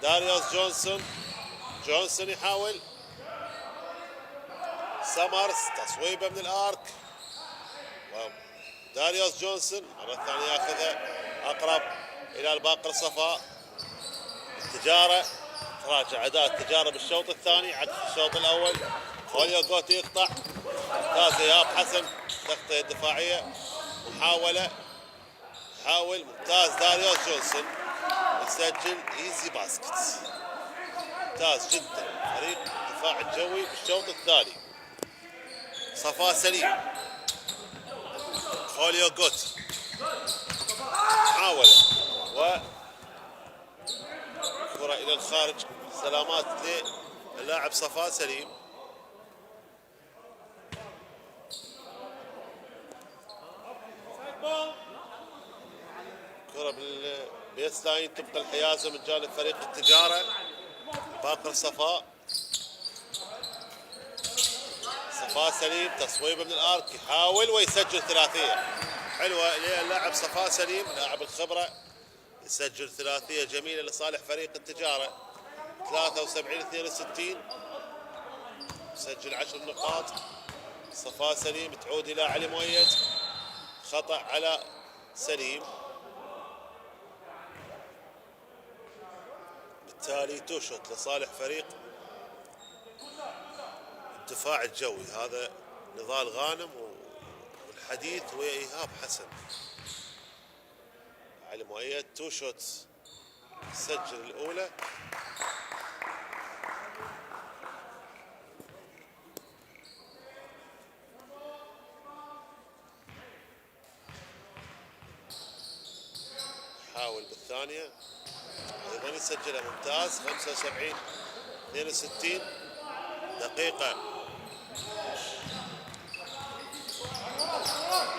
داريوس جونسون يحاول. سمرز تصويبه من الارك، داريوس جونسون مرة ثانية ياخذها اقرب الى الباقر صفاء. التجارة تراجع اداء التجارة بالشوط الثاني عكس الشوط الاول. خوليو غوتي يقطع، ممتاز ايهاب حسن تغطية الدفاعية، حاول ممتاز داريوس جونسون يسجل ايزي باسكت. ممتاز جدا فريق الدفاع الجوي بالشوط الثاني. صفاء سليم، خوليو غوتي حاول كرة الى الخارج. سلامات للاعب صفاء سليم. كرة بالبيس لاين تبقى الحيازة من جانب فريق التجارة. باقر صفاء سليم تصويبه من الارك، يحاول ويسجل ثلاثية حلوة للاعب صفاء سليم لاعب الخبرة، يسجل ثلاثية جميلة لصالح فريق التجارة. 73 62 سجل 10 نقاط. صفاء سليم تعود الى علي مؤيد، خطأ على سليم، بالتالي توشوت لصالح فريق الدفاع الجوي. هذا نضال غانم والحديث ويا ايهاب حسن. علي مؤيد توشوت سجل الاولى. حاول بالثانية ايضا يسجلها، ممتاز. 75 62 دقيقة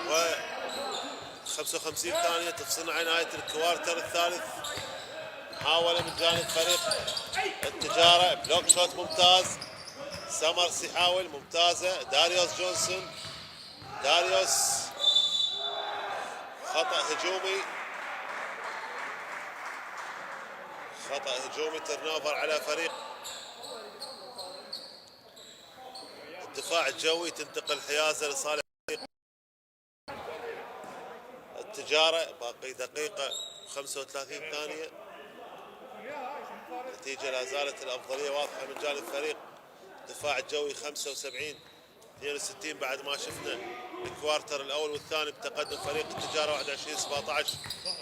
و 55 ثانية تفصلنا عن نهاية الكوارتر الثالث. محاولة من جانب فريق التجارة، بلوك شوت ممتاز. سامرس يحاول ممتازة. داريوس جونسون. داريوس خطأ هجومي. خطأ هجومي ترنوفر على فريق الدفاع الجوي. تنتقل حيازة لصالح التجارة. باقي دقيقة 35 ثانية. النتيجة لا زالت الأفضلية واضحة من جانب فريق الدفاع الجوي 75 62 بعد ما شفنا الكوارتر الأول والثاني بتقدم فريق التجارة 21 17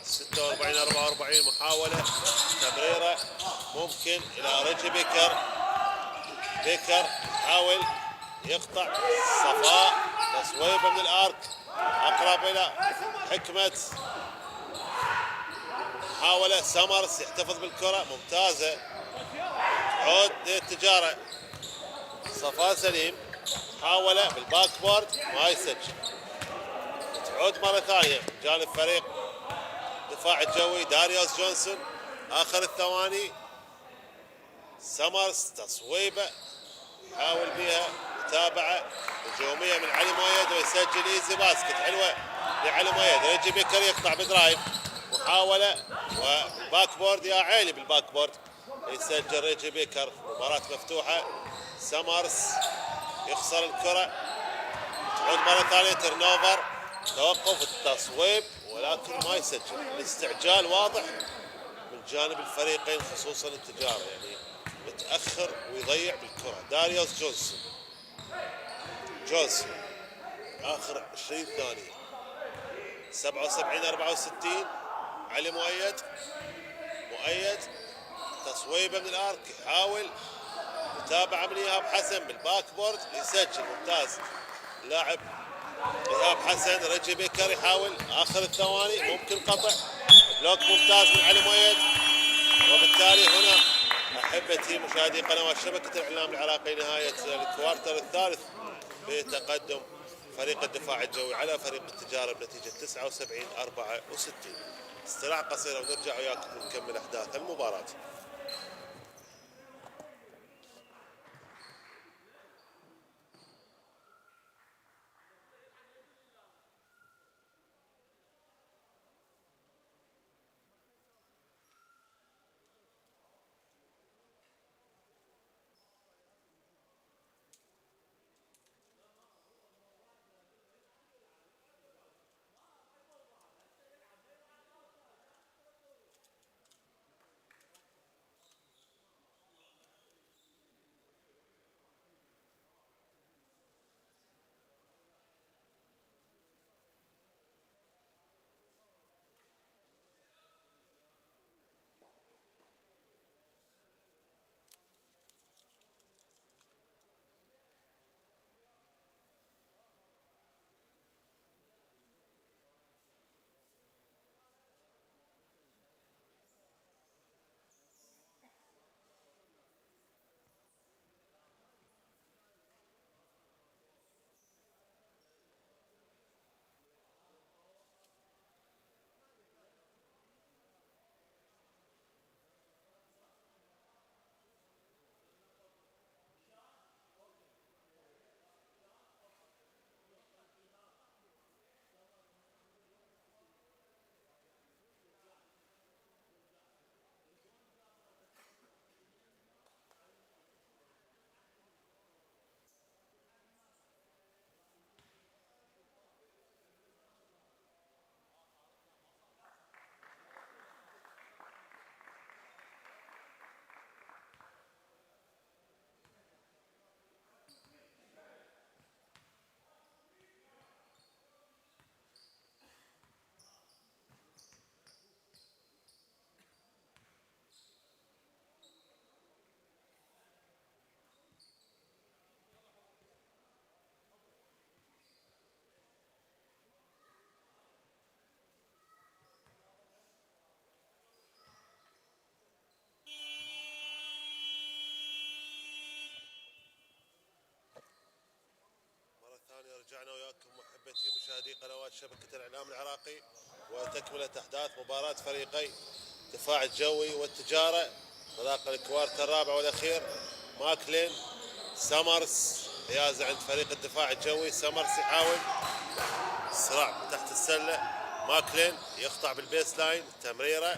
46 44. محاولة تمريرة ممكن إلى ريجي بيكر. بيكر يحاول يقطع. صفاء تصويبه من الارك اقرب الى حكمة. محاولة سمرس يحتفظ بالكرة ممتازة. عود للتجارة. صفاء سليم محاولة بالباك بورد ما يسجل. تعود مرة ثانية جانب فريق الدفاع الجوي. داريوس جونسون اخر الثواني. سمرس تصويبه يحاول بها متابعة هجومية من علي مؤيد ويسجل ايزي باسكت حلوة لعلي مؤيد. ريجي بيكر يقطع بدرايف. محاولة وباك بورد يا عيلي بالباك بورد يسجل ريجي بيكر. مباراة مفتوحة. سمرس يخسر الكرة. تعود مرة ثانية ترنوفر. توقف التصويب ولكن ما يسجل. الاستعجال واضح من جانب الفريقين خصوصا التجارة يعني متأخر ويضيع بالكرة. داريوس جونسون آخر 20 ثانية. 77 64. علي مؤيد تصويبه من الارك يحاول متابعة من ايهاب حسن بالباك بورد يسجل ممتاز لاعب ايهاب حسن. ريجي بيكر يحاول اخر الثواني ممكن قطع. بلوك ممتاز من علي مؤيد. وبالتالي هنا احبتي مشاهدي قنوات شبكة الاعلام العراقي نهاية الكوارتر الثالث بتقدم فريق الدفاع الجوي على فريق التجارة بنتيجة 79 64. استراحة قصيرة ونرجع وياكم ونكمل احداث المباراة. رجعنا وياكم محبتي مشاهدي قنوات شبكة الإعلام العراقي وتكملة أحداث مباراة فريقي الدفاع الجوي والتجارة انطلاق الكوارتر الرابع والأخير. ماكلين سمرس حيازة عند فريق الدفاع الجوي. سمرس يحاول صراع تحت السلة. ماكلين يقطع بالبيس لاين. تمريرة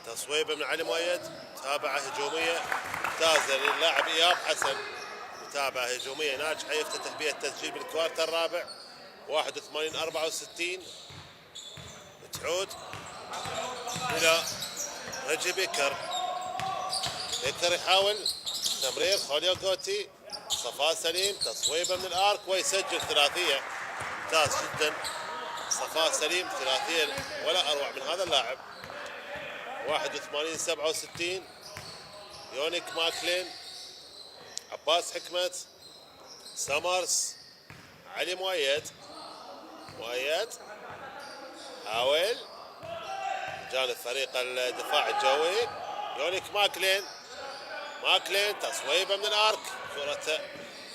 تصويبه من علي مؤيد. متابعة هجومية ممتازة للاعب إياب حسن. متابعة هجومية ناجحة يفتتح بها التسجيل بالكوارتر الرابع. 81-64. تعود إلى رجي بيكر. بيكر يحاول تمرير. خوليو غوتي صفاء سليم تصويبه من الارك ويسجل ثلاثيه. ممتاز جدا صفاء سليم، ثلاثيه ولا اروع من هذا اللاعب. 81-67. يونيك ماكلين. عباس حكمت. سمرس. علي مؤيد. مؤيد حاول جانب فريق الدفاع الجوي. يونيك ماكلين. ماكلين تصويبه من الارك. كرة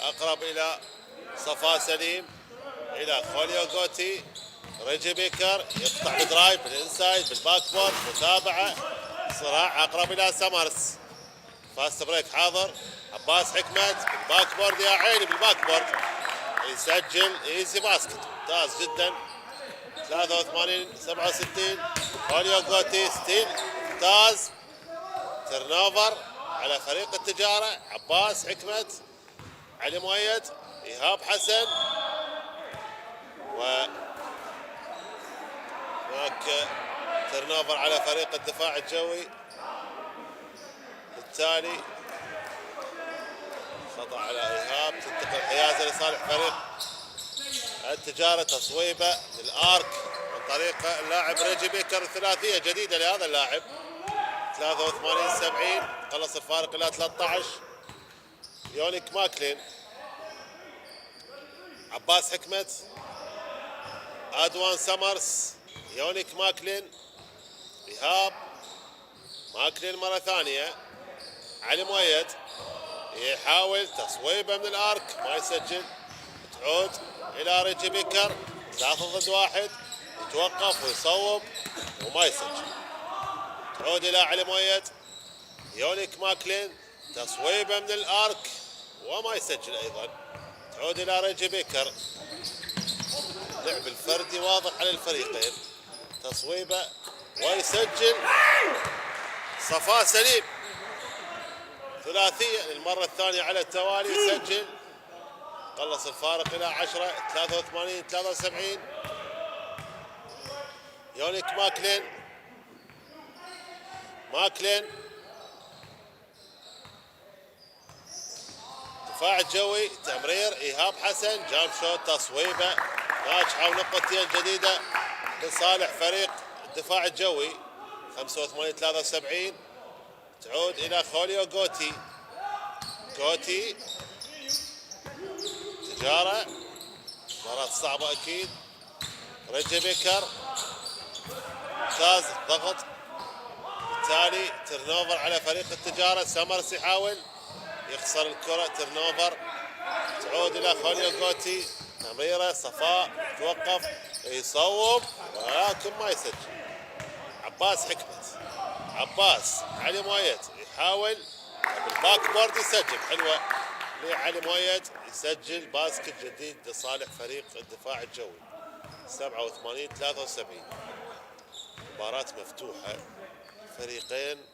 اقرب الى صفاء سليم. الى خوليو غوتي. ريجي بيكر يقطع بدرايف بالانسايد بالباك بورد. متابعة صراع اقرب الى سمرس. فاست بريك حاضر. عباس حكمت بالباك بورد يا عيني بالباك بورد. يسجل ايزي باسكت. ممتاز جدا. 83-67. خوليو غوتي ستيل ممتاز. ترنوفر على فريق التجارة. عباس حكمت. علي مؤيد. إيهاب حسن. هناك ترنوفر على فريق الدفاع الجوي. بالتالي خطأ على إيهاب. تنتقل حيازة لصالح فريق التجارة. تصويبة للآرك عن طريق اللاعب ريجي بيكر. ثلاثية جديدة لهذا اللاعب. 83-70. خلص الفارق الى 13. يونيك ماكلين. عباس حكمت. ادوان سمرس. يونيك ماكلين. ايهاب. ماكلين مرة ثانية. علي مؤيد يحاول تصويبه من الارك ما يسجل. تعود الى ريجي بيكر. 3 ضد 1. يتوقف ويصوب وما يسجل. تعود الى علي مؤيد. يونيك ماكلين تصويبه من الارك وما يسجل ايضا. تعود الى ريجي بيكر. لعب الفردي واضح على الفريقين. تصويبه ويسجل. صفاء سليم ثلاثيه للمره الثانيه على التوالي. يسجل. قلص الفارق الى 10. 83-73. يونيك ماكلين. ماكلين دفاع الجوي. تمرير ايهاب حسن. جامب شوت تصويبه ناجحه ونقطتين جديده لصالح فريق الدفاع الجوي. 85-73. تعود الى خوليو غوتي. غوتي تجاره. مباراة صعبه اكيد. ريجي بيكر ممتاز ضغط. بالتالي ترنوفر على فريق التجارة. سمرس يحاول يخسر الكرة. ترنوفر. تعود إلى خوليو غوتي. تمريرة. صفاء توقف يصوب ولكن ما يسجل. عباس حكمت. عباس. علي مؤيد يحاول بالباك بورد يسجل. حلوة لعلي مؤيد. يسجل باسكت جديد لصالح فريق الدفاع الجوي. 87-73. مباراة مفتوحة. فريقين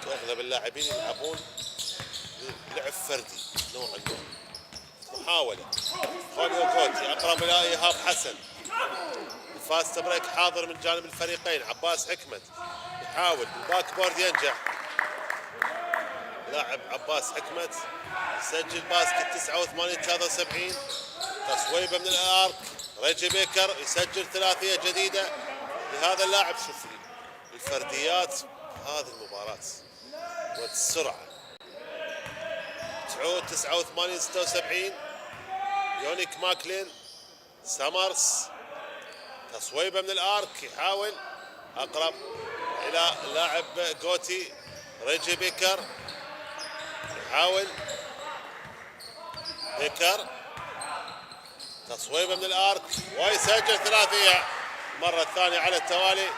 اغلب اللاعبين يلعبون لعب فردي نوعا ما. محاولة. خوليو غوتي اقرب الى ايهاب حسن. الفاست بريك حاضر من جانب الفريقين. عباس حكمت يحاول بالباك بورد ينجح. لاعب عباس حكمت يسجل باسكت. 89-73. تصويبه من الارك. ريجي بيكر يسجل ثلاثية جديدة لهذا اللاعب. شوف الفرديات هذه المباراة والسرعة. تعود 89-76. يونيك ماكلين. سمرس تصويبه من الارك يحاول اقرب الى لاعب غوتي. ريجي بيكر يحاول. بيكر تصويبه من الارك ويسجل ثلاثية مرة الثانية على التوالي.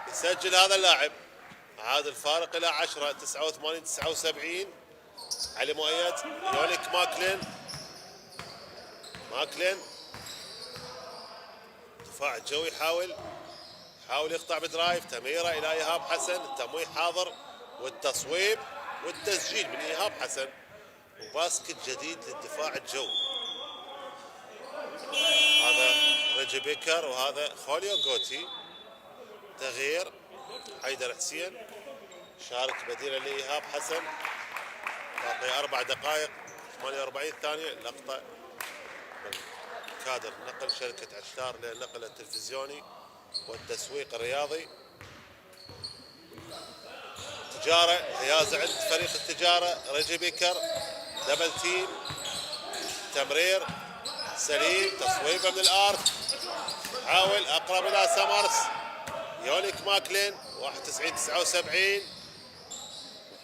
يسجل هذا اللاعب. عاد الفارق الى 10. 89-79. علي مؤيد، يونيك ماكلين دفاع الجوي، يحاول يقطع بدرايف، تمريره الى ايهاب حسن، التمويه حاضر والتصويب والتسجيل من ايهاب حسن، وباسكت جديد للدفاع الجوي. هذا ريجي بيكر وهذا خوليو جوتي. تغيير حيدر حسين شارك بديلا لايهاب حسن، باقي 4 دقائق 48 ثانيه. لقطه من كادر نقل شركه عشتار للنقل التلفزيوني والتسويق الرياضي. تجاره حيازه عند فريق التجاره، ريجي بيكر دبل تيم، تمرير سليم، تصويبه من الارك، حاول اقرب الى سمرس، يونيك ماكلين 91-79،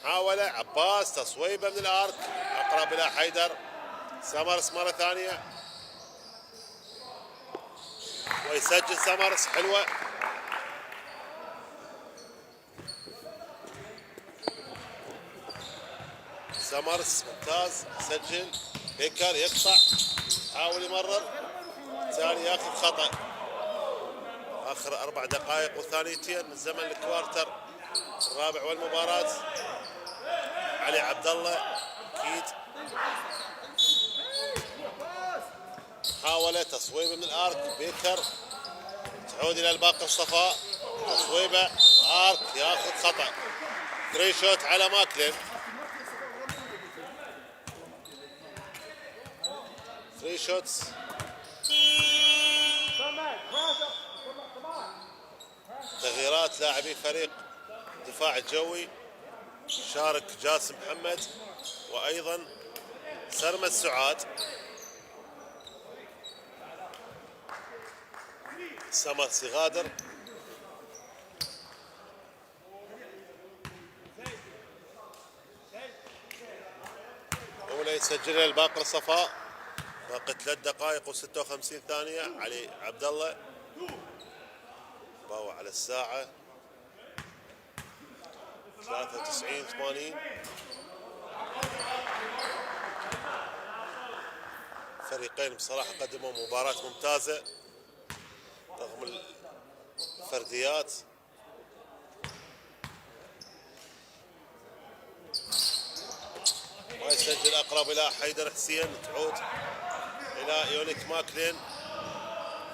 محاولة عباس، تصويبه من الارك، اقرب الى حيدر، سمرس مرة ثانية ويسجل سمرس، حلوة. سمرس ممتاز، يسجل. بيكر يقطع، حاول يمرر، ثاني ياخذ خطأ. اخر 4 دقائق وثانيتين من زمن الكوارتر الرابع والمباراة. علي عبد الله اكيد محاولة تصويبه من الارك، بيكر تعود الى الباقر صفاء، تصويبه ارك ياخذ خطأ. 3 شوت على ماكلين، 3 شوتس. تغييرات لاعبي فريق الدفاع الجوي، شارك جاسم محمد وايضا سرمد سعاد. سمرس يغادر، اولى يسجلها الباقر صفاء، باقي 3 دقائق و56 ثانية. علي عبد الله باوع على الساعة 93-80. فريقين بصراحة قدموا مباراة ممتازة رغم الفرديات. ما يسجل، اقرب الى حيدر حسين، تعود الى يونيك ماكلين،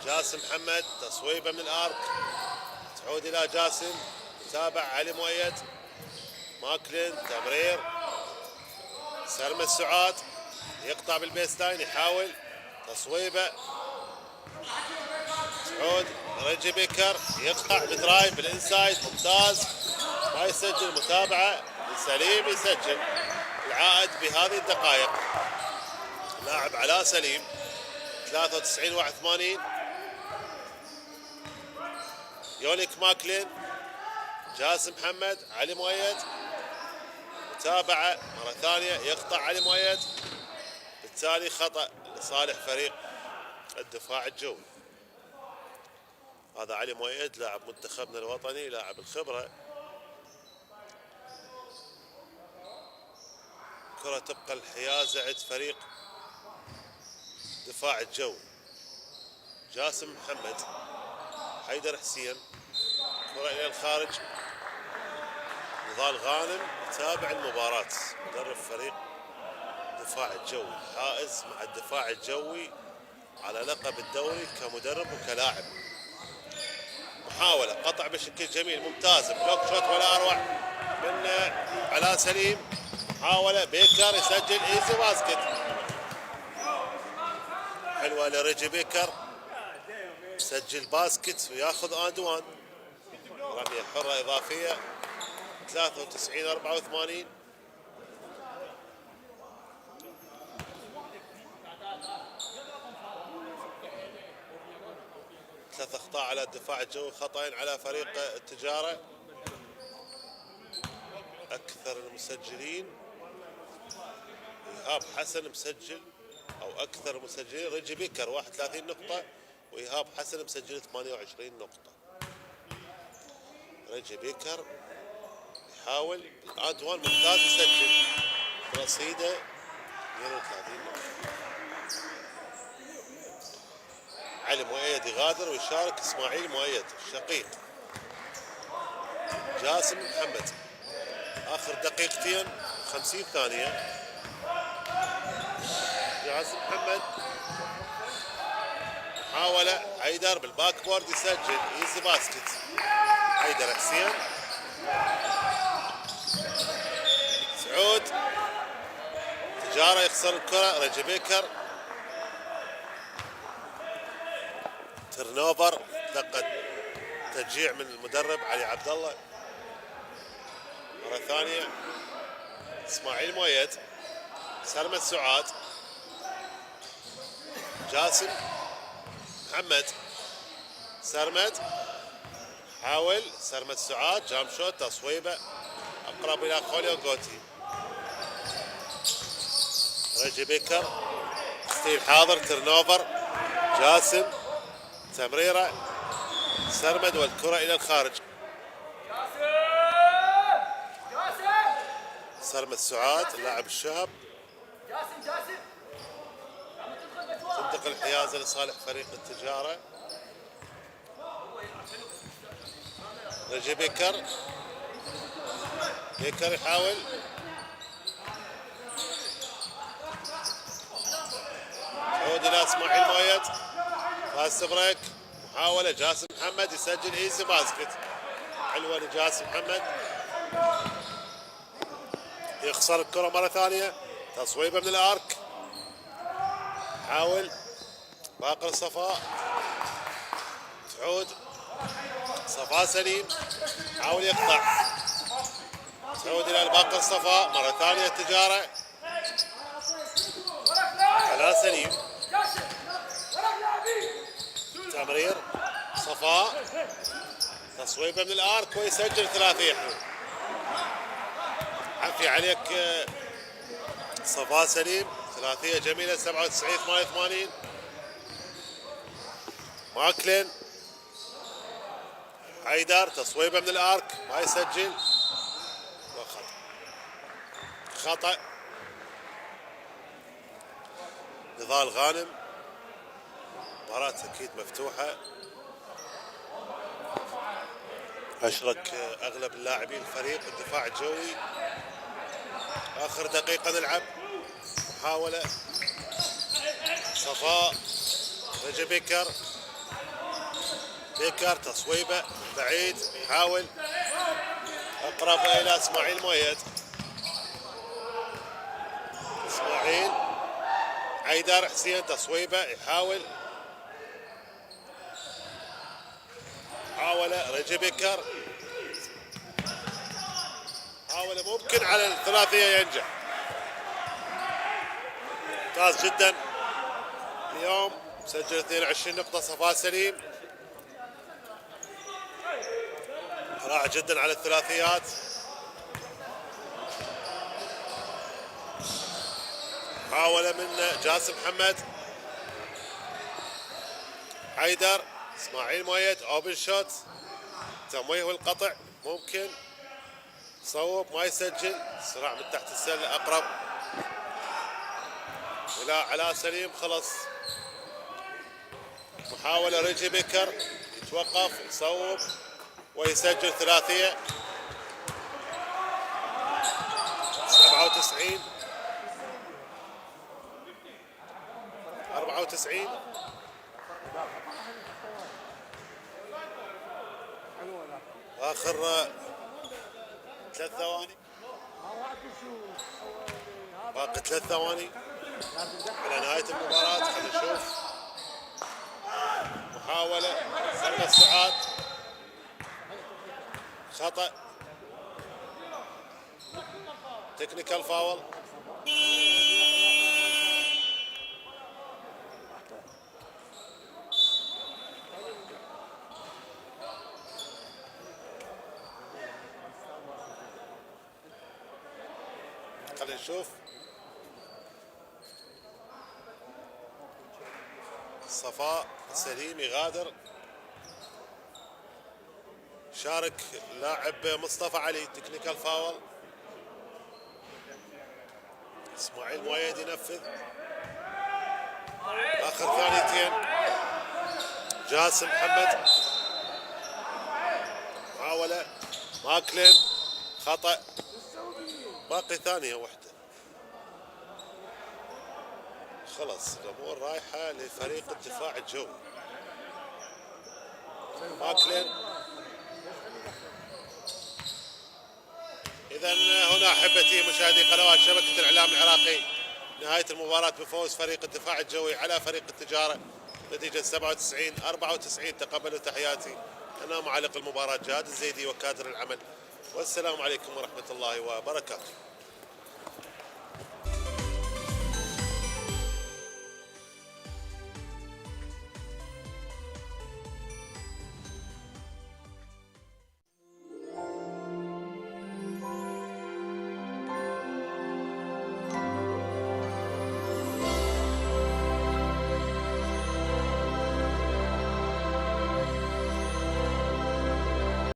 جاسم محمد تصويبه من الارك، تعود الى جاسم، تابع علي مؤيد، ماكلين تمرير، سرمد سعاد يقطع بالبيس لاين، يحاول تصويبه، تعود ريجي بيكر يقطع بدرايف بالانسايد ممتاز، ما يسجل، متابعه لسليم يسجل العائد بهذه الدقائق. لاعب علاء سليم 93-81. يونيك ماكلين، جاسم محمد، علي مؤيد، متابعة مرة ثانية يقطع علي مؤيد، بالتالي خطأ لصالح فريق الدفاع الجوي. هذا علي مؤيد لاعب منتخبنا الوطني، لاعب الخبرة. كرة تبقى الحيازة عند فريق دفاع الجو، جاسم محمد، حيدر حسين، كرة إلى الخارج. نضال غانم يتابع المباراة، مدرب فريق دفاع الجوي، حائز مع الدفاع الجوي على لقب الدوري كمدرب وكلاعب. محاولة قطع بشكل جميل ممتاز، بلوك شوت ولا أروع من علاء سليم. محاولة بيكر يسجل ايزي باسكت، حلوة لريجي بيكر، يسجل باسكت وياخذ اند وان. رمية حرة إضافية 93-84. ثلاث اخطاء على الدفاع الجوي، خطأين على فريق التجارة. اكثر المسجلين ايهاب حسن مسجل، او اكثر المسجلين ريجي بيكر 31 نقطة، وايهاب حسن مسجل 28 نقطة. ريجي بيكر يحاول الادوان ممتاز، يسجل رصيده 32 نقطة. علي مؤيد يغادر ويشارك اسماعيل مؤيد الشقيق. جاسم محمد اخر دقيقتين 50 ثانية. جاسم محمد محاولة، حيدر بالباك بورد يسجل ايزي باسكت. حيدر حسين، سعود، تجارة يخسر الكرة، رجب بيكر، ترنوفر، لقد تشجيع من المدرب علي عبد الله. مرة ثانية اسماعيل مؤيد، سلمى سعاد، جاسم محمد، سرمد، حاول سرمد سعاد، جام شوت، تصويبه اقرب الى خوليو غوتي. رجي بيكر، ستيل حاضر، ترنوفر، جاسم، تمريره، سرمد والكره الى الخارج. سرمد سعاد اللاعب الشاب، تنتقل الحيازه لصالح فريق التجاره. رجي بيكر، بيكر يحاول، عود الى اسماعيل مؤيد، فاست بريك، محاوله جاسم محمد يسجل ايزي باسكت. حلوه لجاسم محمد، يخسر الكره مره ثانيه، تصويبه من الارك، حاول باقر صفاء، تعود صفاء سليم، حاول يقطع، تعود الى باقر صفاء مره ثانيه. التجاره على سليم، تمرير صفاء، تصويبه من الارك ويسجل ثلاثيه. عفي عليك صفاء سليم، ثلاثيه جميله 97 88. ماكلين، حيدر، تصويبه من الارك ما يسجل، خطأ. نضال غانم، مباراة اكيد مفتوحة، اشرك اغلب اللاعبين الفريق. الدفاع الجوي، اخر دقيقة نلعب، محاولة صفاء، رجب بيكر، بيكر تصويبه بعيد، يحاول اقرب الى اسماعيل مؤيد، اسماعيل، حيدر حسين، تصويبه يحاول، محاولة رجب بيكر، محاولة ممكن على الثلاثية ينجح. ممتاز جدا اليوم، سجل 22 نقطة صفاء سليم، رائع جدا على الثلاثيات. محاولة من جاسم محمد، حيدر، اسماعيل مؤيد، اوبن شوت، تمويه والقطع ممكن، صوب ما يسجل، صراع من تحت السله اقرب الى علاء سليم، خلص. محاولة رجي بيكر، يتوقف، يصوب ويسجل ثلاثية 97 94. اخر 3 ثواني، باقي 3 ثواني على نهاية المباراة. خلينا نشوف. محاولة سلمى السعاد، خطأ، تكنيكال فاول. خلينا نشوف. صفاء سليم يغادر، شارك اللاعب مصطفى علي، تكنيكال فاول. اسماعيل مؤيد ينفذ اخر ثانيتين. جاسم محمد محاولة ماكلين خطأ، باقي ثانية واحدة. خلص الامور رايحة لفريق الدفاع الجوي. ماكلين. اذا هنا احبتي مشاهدي قنوات شبكة الاعلام العراقي، نهاية المباراة بفوز فريق الدفاع الجوي على فريق التجارة نتيجة 97-94. تقبلوا تحياتي، انا معلق المباراة جهاد الزيدي وكادر العمل، والسلام عليكم ورحمة الله وبركاته.